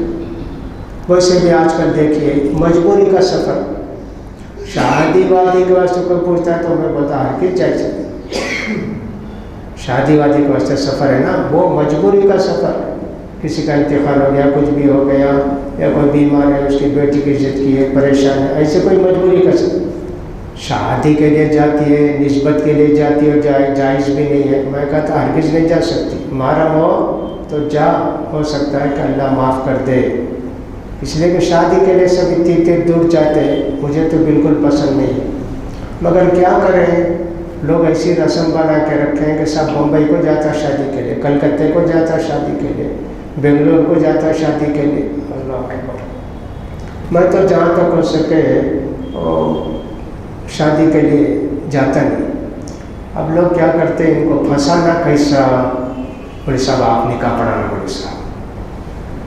ویسے بھی آج کل دیکھیے مجبوری کا سفر، شادی وادی کے واسطے کوئی پوچھتا ہے تو میں بتا ہے کہ جائز، شادی وادی کے واسطے سفر ہے نا، وہ مجبوری کا سفر، کسی کا انتقال ہو گیا، کچھ بھی ہو گیا، یا کوئی بیمار ہے، اس کی بیٹی کی عزت کی ہے، پریشان ہے، ایسے کوئی مجبوری کا سفر۔ شادی کے لیے جاتی ہے، نسبت کے لیے جاتی ہے، جائز بھی نہیں ہے۔ میں کہتا ہرگز نہیں جا سکتی، محرم ہو تو جا، ہو سکتا ہے کہ اللہ معاف کر دے، اس لیے کہ شادی کے لیے سب اتنی دور جاتے ہیں، مجھے تو بالکل پسند نہیں ہے۔ مگر کیا کریں، لوگ ایسی رسم بنا کے رکھے ہیں کہ سب بمبئی کو جاتا شادی کے لیے، کلکتے کو جاتا شادی کے لیے، بنگلور کو جاتا شادی کے لیے۔ اللہ اکبر۔ میں تو جہاں تک ہو سکے شادی کے لیے جاتا نہیں۔ اب لوگ کیا کرتے ہیں، ان کو پھنسانا کیسا، بولے صاحب آپ نکاح پڑھانا، بولے صاحب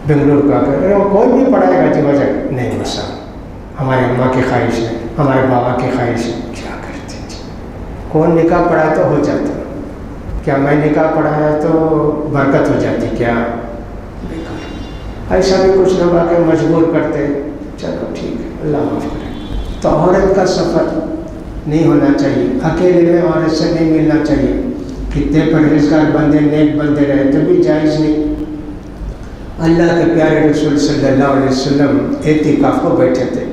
بنگلور کا کر کوئی بھی پڑھائے گا، جو وجہ نہیں بولے صاحب ہمارے اماں کی خواہش ہے، ہمارے بابا کی خواہش ہے۔ کیا کرتے ہیں، کون نکاح پڑھا تو ہو جاتا، کیا میں نکاح پڑھایا تو برکت ہو جاتی کیا؟ ایسا بھی کچھ لوگ آ کے مجبور کرتے، چلو ٹھیک ہے اللہ معاف کرے۔ تو عورت کا سفر نہیں ہونا چاہیے، اکیلے میں عورت سے نہیں ملنا چاہیے، کتنے پرہیزگار بندے نیک بندے رہے تو بھی جائز نہیں۔ اللہ کے پیارے رسول صلی اللہ علیہ وسلم اعتکاف کو بیٹھے تھے،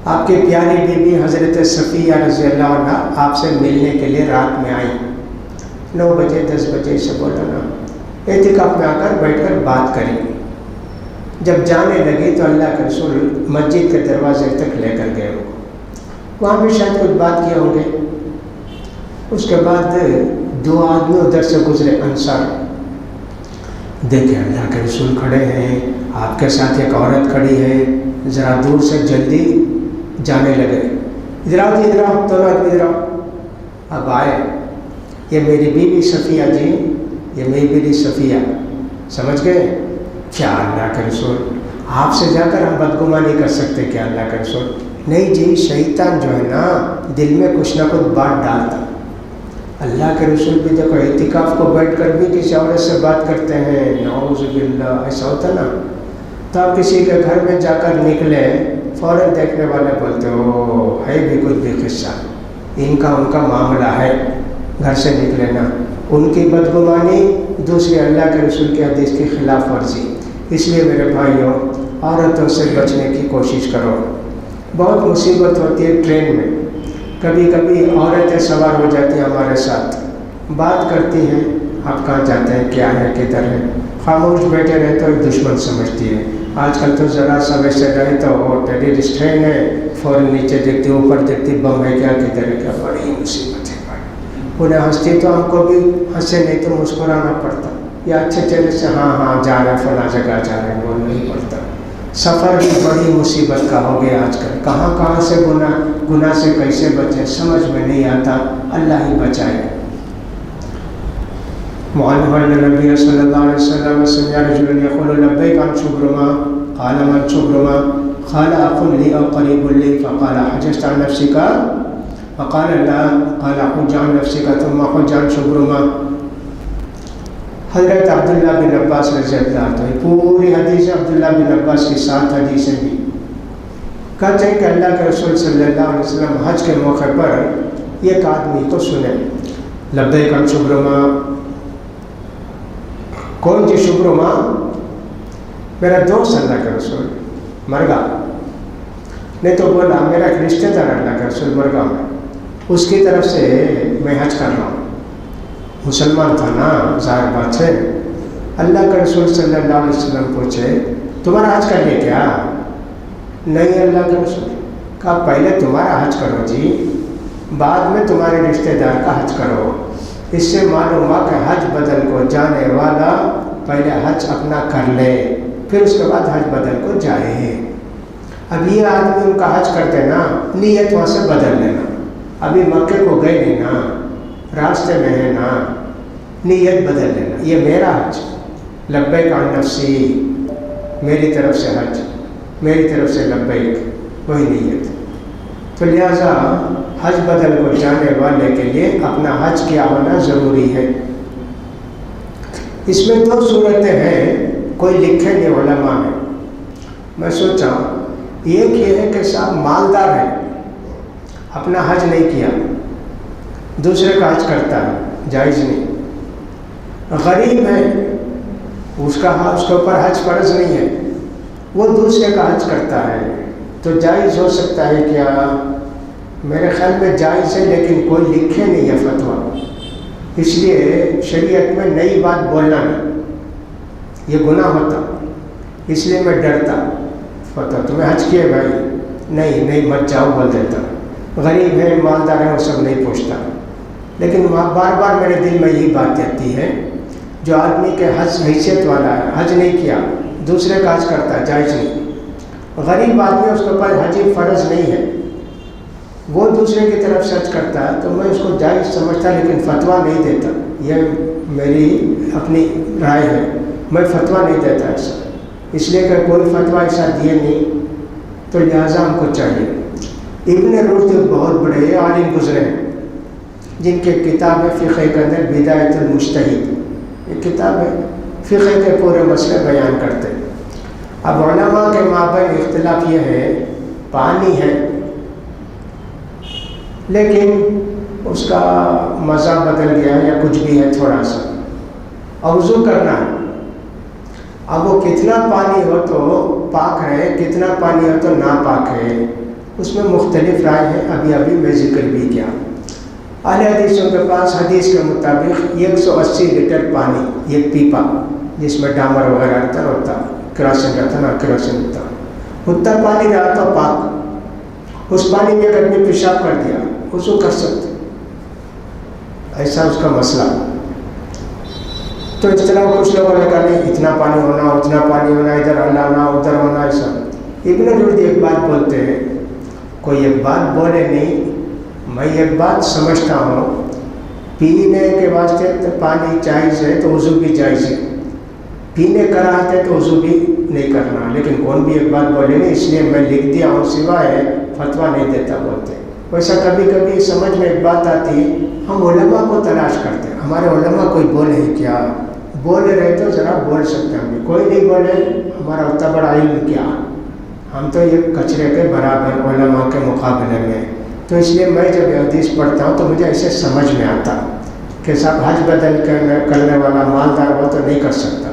آپ کی پیاری بیوی حضرت صفیہ رضی اللہ عنہ آپ سے ملنے کے لیے رات میں آئی، 9 بجے 10 بجے سے بولا نا، اعتکاف میں آ کر بیٹھ کر بات کری۔ جب جانے لگی تو اللہ کے رسول مسجد کے دروازے تک لے کر گئے، وہاں بھی شاید کچھ بات کیے ہوں گے۔ اس کے بعد 2 آدمی ادھر سے گزرے، انصار، دیکھیں اللہ کے رسول کھڑے ہیں، آپ کے ساتھ ایک عورت کھڑی ہے، ذرا دور سے جلدی جانے لگے، ادھر آؤ جی، ادھر آؤ، دونوں آدمی ادھر آؤ۔ اب آئے، یہ میری بیوی صفیہ جی، یہ میری بیوی صفیہ، سمجھ گئے؟ کیا اللہ کے رسول، آپ سے جا کر ہم بدگمانی کر سکتے کیا اللہ کے رسول؟ نہیں جی، شیطان جو ہے نا دل میں کچھ نہ کچھ بات ڈالتا۔ اللہ کے رسول بھی دیکھو اعتکاف کو بیٹھ کر بھی کسی عورت سے بات کرتے ہیں، نعوذ باللہ، ایسا ہوتا نا۔ تو آپ کسی کے گھر میں جا کر نکلے، فوراً دیکھنے والے بولتے ہو ہے بھی کچھ بھی قصہ، ان کا معاملہ ہے، گھر سے نکلے نا۔ ان کی بدگمانی دوسری اللہ کے رسول کی حدیث کی خلاف ورزی۔ اس لیے میرے بھائیوں، عورتوں سے بچنے کی کوشش کرو۔ بہت مصیبت ہوتی ہے ٹرین میں، کبھی کبھی عورتیں سوار ہو جاتی ہیں ہمارے ساتھ، بات کرتی ہیں، آپ کہاں جاتے ہیں، کیا ہے، کدھر ہے، خاموش بیٹھے رہے تو ایک دشمن سمجھتی ہے۔ آج کل تو ذرا سا ویسے رہے تو وہ ٹیررسٹ ٹرین ہے، فوراً نیچے دیکھتی، اوپر دیکھتی، بم ہے کیا، کدھر ہے کیا، بڑی مصیبت ہے بھائی۔ انہیں ہنستی تو ہم کو بھی ہنسے نہیں تو مسکرانا پڑتا، یا اچھے چہرے سے ہاں ہاں جا رہے ہیں فلاں جگہ جا رہے ہیں بولنا ہی پڑتا۔ سفر بھی بڑی مصیبت کا ہو گیا آج کل، کہاں سے گناہ سے کیسے بچیں سمجھ میں نہیں آتا، اللہ ہی بچائے۔ معلم النبی صلی اللہ علیہ وسلم سمع رجل یقول لبیک عن شبرما قال من شبرما قال اخ لی او قریب لی فقال حججت عن نفسک فقال لا قال حج عن نفسک ثم حج عن شبرما۔ حضرت عبداللہ بن عباس رضی اللہ عنہ، پوری حدیث عبداللہ بن عباس کی 7 حدیثیں بھی کہتے ہیں کہ اللہ کے رسول صلی اللہ علیہ وسلم حج کے موقع پر ایک آدمی کو سنے، لبیک عن شبرما، کون جی شبرما؟ میرا دوست اللہ کے رسول مر گا، نہیں تو بولا میرا ایک رشتہ دار اللہ کے رسول مر گا، اس کی طرف سے میں حج کر رہا ہوں۔ مسلمان تھا نا، ظاہر بات ہے۔ اللہ کے رسول صلی اللہ علیہ وسلم پوچھے تمہارا حج کر لیا کیا؟ نہیں اللہ کے رسول۔ کہا پہلے تمہارا حج کرو جی، بعد میں تمہارے رشتہ دار کا حج کرو۔ اس سے معلوم ہوا کہ حج بدل کو جانے والا پہلے حج اپنا کر لے، پھر اس کے بعد حج بدل کو جائے۔ اب یہ آدمی ان کا حج کرتے نا، نیت وہاں سے بدل لینا، ابھی مکے کو گئے نہیں نا، راستے میں ہے نا، نیت بدل لینا، یہ میرا حج، لبیک عن نفسی، میری طرف سے حج، میری طرف سے لبیک، وہی نیت۔ تو لہٰذا حج بدل کو جانے والے کے لیے اپنا حج کیا ہونا ضروری ہے۔ اس میں 2 صورتیں ہیں، کوئی لکھے نہیں علماء میں، میں سوچا ایک یہ ہے کہ صاحب مالدار ہے، اپنا حج نہیں کیا، دوسرے کا حج کرتا ہے، جائز نہیں۔ غریب ہے، اس کے اوپر حج فرض نہیں ہے، وہ دوسرے کا حج کرتا ہے، تو جائز ہو سکتا ہے کیا؟ میرے خیال میں جائز ہے، لیکن کوئی لکھے نہیں ہے فتویٰ، اس لیے شریعت میں نئی بات بولنا نہیں، یہ گناہ ہوتا، اس لیے میں ڈرتا فتویٰ تمہیں حج کیے بھائی، نہیں مت جاؤ بول دیتا، غریب ہے مالدار ہے وہ سب نہیں پوچھتا، لیکن بار بار میرے دل میں یہی بات آتی ہے، جو آدمی کے حج حیثیت والا ہے، حج نہیں کیا، دوسرے کا حج کرتا ہے، جائز نہیں، غریب آدمی اس کے پاس حج فرض نہیں ہے، وہ دوسرے کی طرف سے حج کرتا ہے تو میں اس کو جائز سمجھتا، لیکن فتویٰ نہیں دیتا، یہ میری اپنی رائے ہے، میں فتویٰ نہیں دیتا ایسا، اس لیے کہ کوئی فتویٰ ایسا دیے نہیں، تو لہٰذا ہم کو چاہیے۔ ابن رشد بہت بڑے عالم گزرے ہیں، جن کے کتاب ہے فقہ کے اندر بدایت المجتہد، یہ کتاب ہے فقہ کے پورے مسئلے بیان کرتے ہیں۔ اب علماء کے مابین اختلاف یہ ہے، پانی ہے لیکن اس کا مزہ بدل گیا یا کچھ بھی ہے تھوڑا سا، اور وضو کرنا ہے، اب وہ کتنا پانی ہو تو پاک ہے، کتنا پانی ہو تو ناپاک ہے، اس میں مختلف رائے ہیں، ابھی میں ذکر بھی کیا۔ اہل حدیثوں کے پاس حدیث کے مطابق 180 لیٹر پانی، ایک پیپا جس میں ڈامر وغیرہ ہوتا، کراسن رہتا نا، کراسن ہوتا، اتنا پانی رہا تو پاک، اس پانی میں اگر نے پیشاب کر دیا وضو کر سکتے، ایسا اس کا مسئلہ۔ تو اس طرح کچھ لوگوں نے کہا نہیں اتنا پانی ہونا، اتنا پانی ہونا، ادھر ہلانا ادھر ہونا، ایسا۔ ابن رشد ایک بات بولتے ہیں، کوئی ایک بات بولے نہیں، میں ایک بات سمجھتا ہوں، پینے کے واسطے تو پانی جائز ہے تو وضو بھی جائز ہے، پینے کراہت ہے تو وضو بھی نہیں کرنا، لیکن کون بھی ایک بات بولے نہیں، اس لیے میں لکھ دیا ہوں، سوائے فتویٰ نہیں دیتا بولتے۔ ویسا کبھی کبھی سمجھ میں ایک بات آتی ہے، ہم علماء کو تلاش کرتے ہیں، ہمارے علماء کوئی بولے ہیں کیا، بول رہے تو ذرا بول سکتے ہیں، کوئی نہیں بولے، ہمارا اتنا بڑا علم کیا، ہم تو یہ کچرے کے برابر علماء کے مقابلے میں۔ تو اس لیے میں جب حدیث پڑھتا ہوں تو مجھے ایسے سمجھ میں آتا کہ صاحب حج بدل کرنے والا مالدار ہو تو نہیں کر سکتا،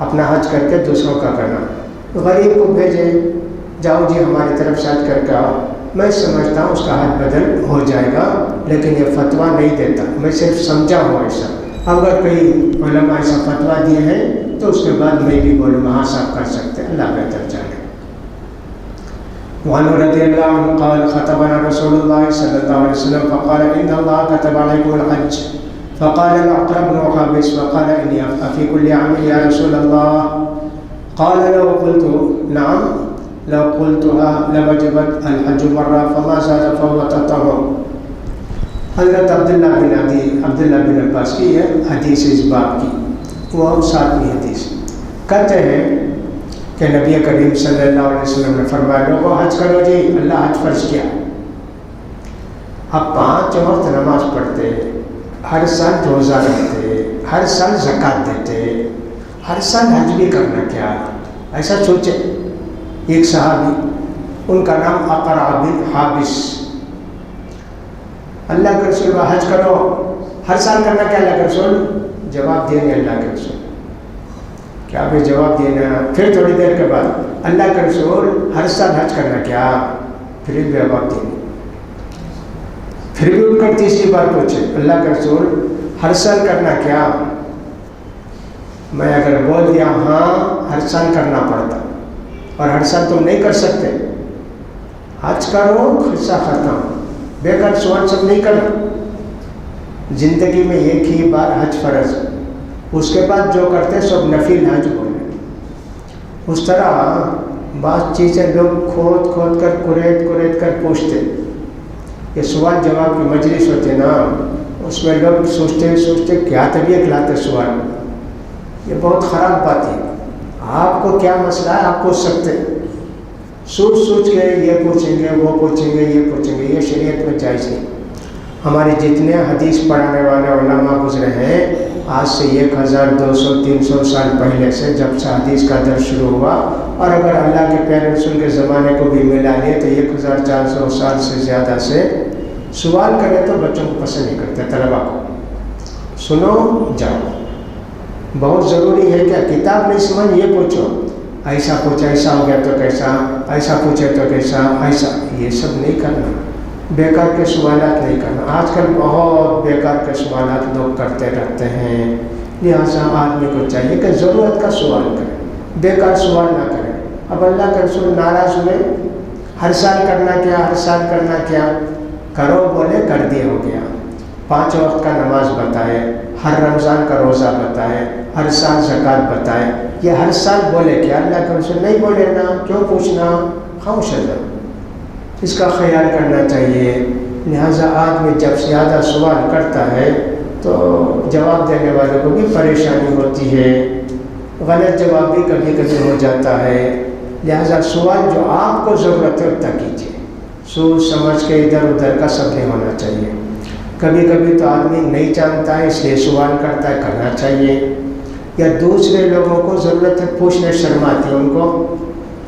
اپنا حج کر کے دوسروں کا کرنا، غریب کو بھیجے، جاؤ جی ہماری طرف سے حج کر کے آؤ، میں سمجھتا ہوں اس کا حج بدل ہو جائے گا، لیکن یہ فتویٰ نہیں دیتا، میں صرف سمجھا ہوں ایسا۔ اگر کوئی علماء ایسا فتویٰ دیے ہیں تو اس کے بعد میں بھی بولوں ہاں صاحب کر سکتے ہیں، اللہ بہتر جانے۔ وعن رضی اللہ عنہ قال خطبنا رسول اللہ صلی اللہ علیہ وسلم فقال ان اللہ كتب عليكم الحج فقال الأقرع بن حابس فقال اني افي كل عام يا رسول الله قال لو قلت نعم لو قلتها لوجبت الحج مرة فما زاد فهو تطوع۔ حضرت عبداللہ بن عباس کی ہے حدیث اس باب کی، وہ 7ویں حدیث، کہتے ہیں کہ نبی کریم صلی اللہ علیہ وسلم نے فرمایا لوگوں حج کرو جی، اللہ حج فرض کیا، اب 5 وقت نماز پڑھتے، ہر سال روزہ رکھتے، ہر سال زکوٰۃ دیتے، ہر سال حج بھی کرنا کیا، ایسا سوچے۔ ایک صحابی ان کا نام اقرع بن حابس، اللہ کے رسول حج کرو، ہر سال کرنا کیا اللہ کے رسول؟ جواب دینے اللہ کے رسول، کیا بھی جواب دینا؟ پھر تھوڑی دیر کے بعد اللہ کے رسول ہر سال حج کرنا کیا؟ پھر بھی جواب دینا، پھر بھی اٹھ کر تیسری بار پوچھے اللہ کے رسول ہر سال کرنا کیا؟ میں اگر بول دیا ہاں ہر سال کرنا پڑتا اور ہر سال تم نہیں کر سکتے، حج کرو قصہ ختم، بےکار سوال سب نہیں کرنا، زندگی میں ایک ہی بار حج فرض، اس کے بعد جو کرتے سب نفل حج بولے۔ اس طرح بعض چیزیں لوگ کھود کر کریت کر پوچھتے، یہ سوال جواب کی مجلس ہوتے نا، اس میں لوگ سوچتے کیا طبیعت لاتے سوال، یہ بہت خراب بات ہے۔ آپ کو کیا مسئلہ ہے آپ پوچھ سکتے، سوچ کے یہ پوچھیں گے وہ پوچھیں گے یہ پوچھیں گے، یہ شریعت میں جائز نہیں۔ ہمارے جتنے حدیث پڑھانے والے علماء گزرے ہیں آج سے 1200-300 سال پہلے سے، جب سے حدیث کا درس شروع ہوا، اور اگر اللہ کے پیارے رسول کے زمانے کو بھی ملا لے تو 1400 سال سے زیادہ سے سوال کرے تو بچوں کو پسند نہیں کرتے، طلبا کو سنو جاؤ، بہت ضروری ہے کہ کتاب نہیں سمجھ یہ پوچھو، ایسا پوچھا ایسا ہو گیا تو کیسا، ایسا پوچھے تو کیسا، ایسا، یہ سب نہیں کرنا۔ بیکار کے سوالات نہیں کرنا. آج کل بہت بیکار کے سوالات لوگ کرتے رہتے ہیں. لہٰذا آدمی کو چاہیے کہ ضرورت کا سوال کرے, بیکار سوال نہ کرے. اب اللہ کے رسول ناراض ہوئے, ہر سال کرنا کیا, ہر سال کرنا کیا, کرو بولے کر دیا ہو گیا. 5 وقت کا نماز بتائے, ہر رمضان کا روزہ بتائے, ہر سال زکوٰۃ بتائے. یہ ہر سال بولے کیا, اللہ کے رسول نہیں بولے نا, کیوں پوچھنا, خاموش ہے. اس کا خیال کرنا چاہیے. لہٰذا آدمی جب زیادہ سوال کرتا ہے تو جواب دینے والے کو بھی پریشانی ہوتی ہے, غلط جواب بھی کبھی کبھی ہو جاتا ہے. لہٰذا سوال جو آپ کو ضرورت ہے اتنا کیجیے, سوچ سمجھ کے ادھر ادھر کا سب نہیں ہونا چاہیے. کبھی کبھی تو آدمی نہیں جانتا ہے اس لیے سوال کرتا ہے, کرنا چاہیے. یا دوسرے لوگوں کو ضرورت ہے پوچھنے, شرماتی ہے ان کو,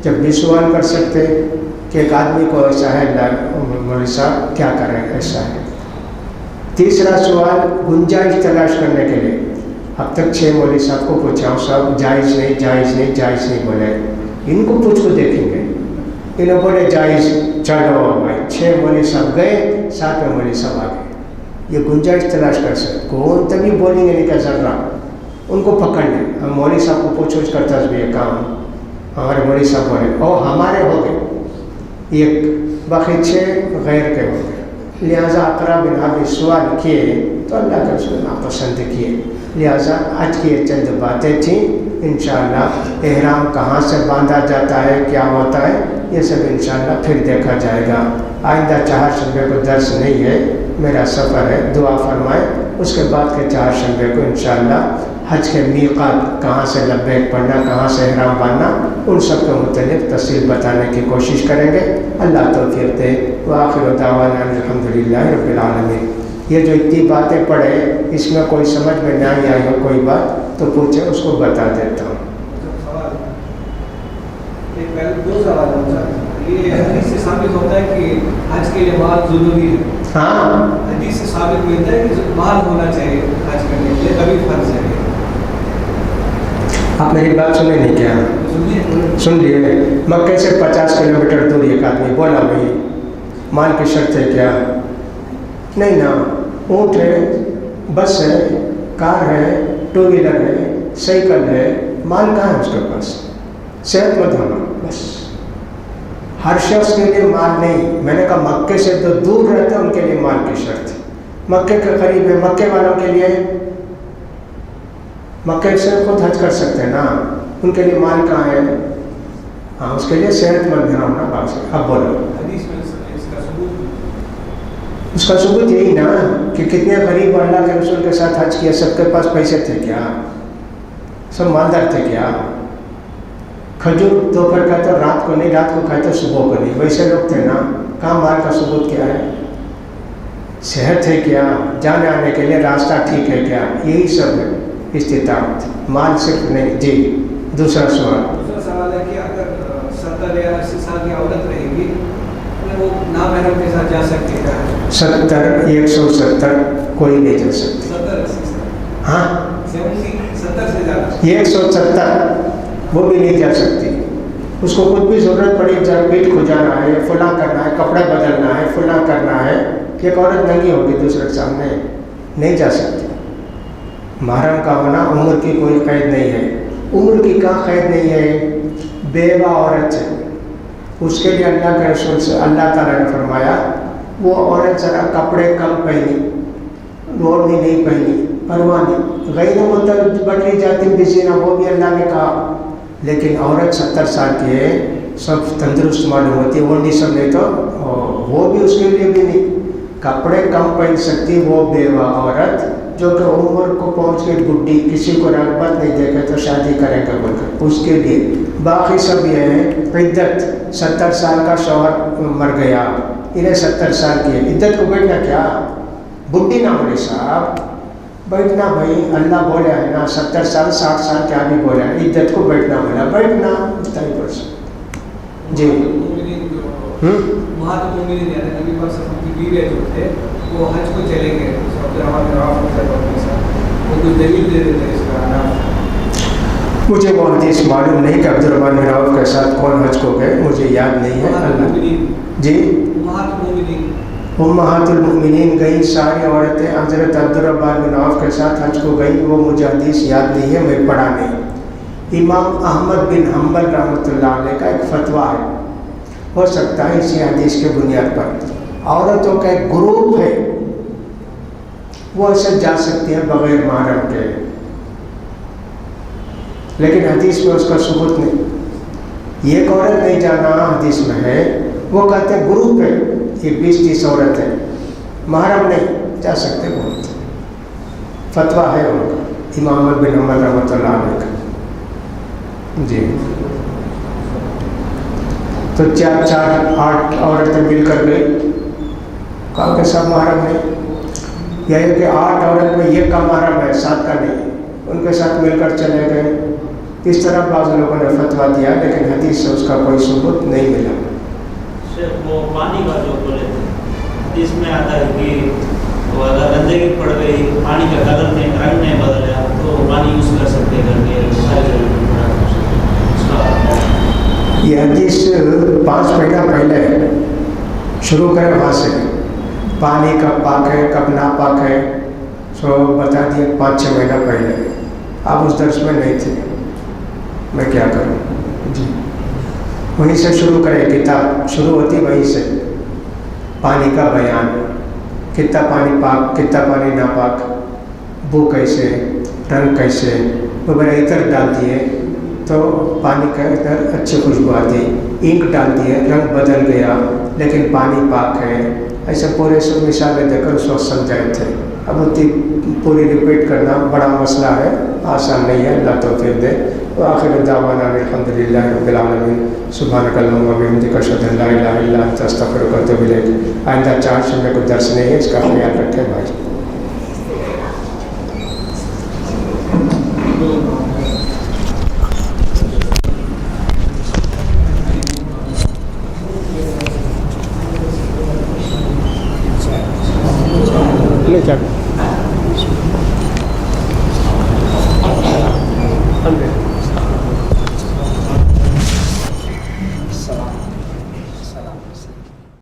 جب بھی سوال کر سکتے کہ ایک آدمی کو ایسا ہے, مولوی صاحب کیا کریں, ایسا ہے. تیسرا سوال گنجائش تلاش کرنے کے لیے. اب تک 6 مولوی صاحب کو پوچھا ہوں, سب جائز نہیں جائز نہیں جائز نہیں بولے. ان کو پوچھ کو دیکھیں گے, انہوں بولے جائز, چلو بھائی 6 مولوی صاحب گئے, 7ویں مولوی صاحب آ گئے. یہ گنجائش تلاش کر سکتے, کون تبھی بولیں گے نہیں کہ ذرا ان کو پکڑ لیں. ہم مولوی صاحب کو پوچھو اس کرتا بھی یہ کام, ہمارے مولوی صاحب بولے او ہمارے ہو گئے, ایک باقی 6 غیر کے ہو گئے. لہٰذا اقرا بن حابس سوال کیے تو اللہ کے رسول ناپسند کیے. لہٰذا آج کی یہ چند باتیں تھیں. انشاءاللہ احرام کہاں سے باندھا جاتا ہے, کیا ہوتا ہے, یہ سب انشاءاللہ پھر دیکھا جائے گا. آئندہ 4 شنبے کو درس نہیں ہے, میرا سفر ہے, دعا فرمائے. اس کے بعد کے 4 شنبے کو انشاءاللہ حج کے میقات, کہاں سے لبیک پڑھنا, کہاں سے احرام باندھنا, ان سب کے متعلق تفصیل بتانے کی کوشش کریں گے. اللہ توفیق دے. وآخر دعوانا الحمدللہ رب العالمین. یہ جو اتنی باتیں پڑھے, اس میں کوئی سمجھ میں نہیں آئی ہو کوئی بات تو پوچھے, اس کو بتا دیتا ہوں. دو سوال ہوتا ہے. یہ حدیث سے ثابت ہوتا ہے کہ حج کے لیے مال ضروری ہے. ہاں, حدیث سے ثابت ہوتا ہے کہ مال ہونا چاہیے حج کرنے کے لیے, کبھی فرض ہے. آپ میری بات سنے نہیں کیا, سن لیے. مکے سے 50 کلومیٹر دور ایک آدمی بولا بھائی مال کی شرط ہے کیا, نہیں نا, اونٹ ہے, بس ہے, کار ہے, 2 ویلر ہے, سائیکل ہے, مال کہاں ہے اس کے پاس, صحت مند ہونا بس. ہر شخص کے لیے مال نہیں. میں نے کہا مکے سے تو دور رہتے ہیں ان کے لیے مال کی شرط ہے, مکے کے قریب ہے, مکے والوں کے لیے مکے سے خود حج کر سکتے ہیں نا, ان کے لیے مال کہاں ہے. ہاں, اس کے لیے صحت مند ہونا بات ہے. اب بولو, اس کا ثبوت یہی نا کہ کتنے غریب اللہ کے رسول کے ساتھ حج کیا, سب کے پاس پیسے تھے کیا, سب مالدار تھے کیا. کھجور دوپہر کھاتے تو رات کو نہیں, رات کو کھاتے تو صبح کو نہیں, ویسے لوگ تھے نا. کہاں مال کا ثبوت کیا ہے, صحت ہے کیا, جانے آنے کے لیے راستہ ٹھیک ہے کیا, یہی سب ہے استطاعت, مال صرف نہیں. جی دوسرا سوال. دوسرا سوال ہے کہ اگر 70 یا 80 سال کی عورت رہے گی, وہ نامحرم کے ساتھ جا سکتی ہے. 70 170 کوئی نہیں جا سکتی. 70-80 سال, ہاں 70 سے زیادہ. 170 وہ بھی نہیں جا سکتی. اس کو خود بھی ضرورت پڑی, جب پیٹ کو جانا ہے, فلاں کرنا ہے, کپڑے بدلنا ہے, فلاں کرنا ہے, ایک عورت ننگی ہوگی دوسرے کے سامنے, نہیں جا سکتی. محرم کا ہونا عمر کی کوئی قید نہیں ہے. عمر کی کہاں قید نہیں ہے, بیوہ عورت ہے, اس کے لیے اللہ کے رسول سے اللہ تعالیٰ نے فرمایا وہ عورت ذرا کپڑے کم پہنی, روڑنی نہیں پہنی, پرواہ نہیں, غیر متعلق بڑھتی جاتی بزینہ, وہ بھی اللہ نے کہا. لیکن عورت 70 سال کی ہے, سب تندرست معلوم ہوتی ہے, وہ نہیں سب نہیں تو وہ بھی اس کے لیے بھی نہیں. کپڑے کم پہن سکتی وہ بیوہ عورت جو کہ عمر کو پہنچ کے بڈھی, کسی کو رغبت نہیں دیکھے تو شادی کرے گا بول کر, اس کے لیے. باقی سب یہ ہے عدت. 70 سال کا شوہر مر گیا, انہیں 70 سال کی ہے, عدت کو بیٹھنا کیا, بڈھی نہ بولے صاحب, بیٹھنا بھائی, اللہ بولے ہے نا 70 سال 60 سال کیا بھی بولے, عدت کو بیٹھنا بولا, بیٹھنا 40%. جی وہاں تو نبی پاک صلی اللہ علیہ وسلم کی بیوی جو تھے وہ حج کو چلے گئے, عبدالرحمن بن عوف وہ کچھ دلیل دے دیتے اس کا. مجھے وہ حدیث معلوم نہیں کہ عبدالرحمن بن عوف کے ساتھ کون حج کو گئے, مجھے یاد نہیں ہے. اللہ جی امہات المؤمنین گئیں ساری عورتیں حضرت عبدالرحمن بن عوف کے ساتھ حج کو گئیں. وہ مجھے حدیث یاد نہیں ہے, میں پڑھا نہیں. امام احمد بن حنبل رحمۃ اللہ علیہ کا ایک فتویٰ ہے, ہو سکتا ہے اسی حدیث کے بنیاد پر عورتوں کا ایک گروپ ہے وہ ایسے جا سکتی ہے بغیر محرم کے, لیکن حدیث میں اس کا ثبوت نہیں. یہ ایک عورت نہیں جانا حدیث میں ہے, وہ کہتے ہیں گروپ ہے, یہ 20-30 عورت ہے, محرم نہیں جا سکتے. بہت فتویٰ ہے ان کا, امام احمد بن حنبل رحمۃ اللہ علیہ کا. جی تو 4-8 عورتیں مل کر گئی, کہا کہ سب محرم نہیں. یہ کہ 8 عورت میں یہ کا محرم ہے, 7 کا نہیں, ان کے ساتھ مل کر چلے گئے. اس طرح بعض لوگوں نے فتویٰ دیا, لیکن حدیث سے اس کا کوئی ثبوت نہیں ملا. وہ پانی کا جو بولے تھے اس میں آتا ہے کہ وہ اگر گندگی پڑ گئی, پانی کا کلر میں رنگ نہیں بدلا تو پانی یوز کر سکتے کر کے یہ حدیث 5 مہینہ پہلے شروع کرے وہاں سے. پانی کب پاک ہے کب ناپاک ہے سو بتا دیے 5-6 مہینہ پہلے. آپ اس درس میں نہیں تھے, میں کیا کروں. جی وہیں سے شروع کرے, کتاب شروع ہوتی وہیں سے. پانی کا بیان, کتنا پانی پاک کتنا پانی ناپاک, بو کیسے, رنگ کیسے. وغیرہ عطر ڈال دیے تو پانی کا عطر اچھی خوشبو آتی, اینک ڈال دیے رنگ بدل گیا لیکن پانی پاک ہے. ایسے پورے سب مثالیں دے کر اس وقت سمجھائے تھے. اب اتنی پوری ریپیٹ کرنا بڑا مسئلہ ہے, آسان نہیں ہے. اللہ توفیق دے. وآخر دعوانا الحمد للہ رب العالمین. سبحانک اللہم وبحمدک اشہد ان لا الہ الا انت استغفرک واتوب الیک. آئندہ 4 سے میں کوئی درس نہیں ہے, اس کا خیال رکھیں بھائی. لے جا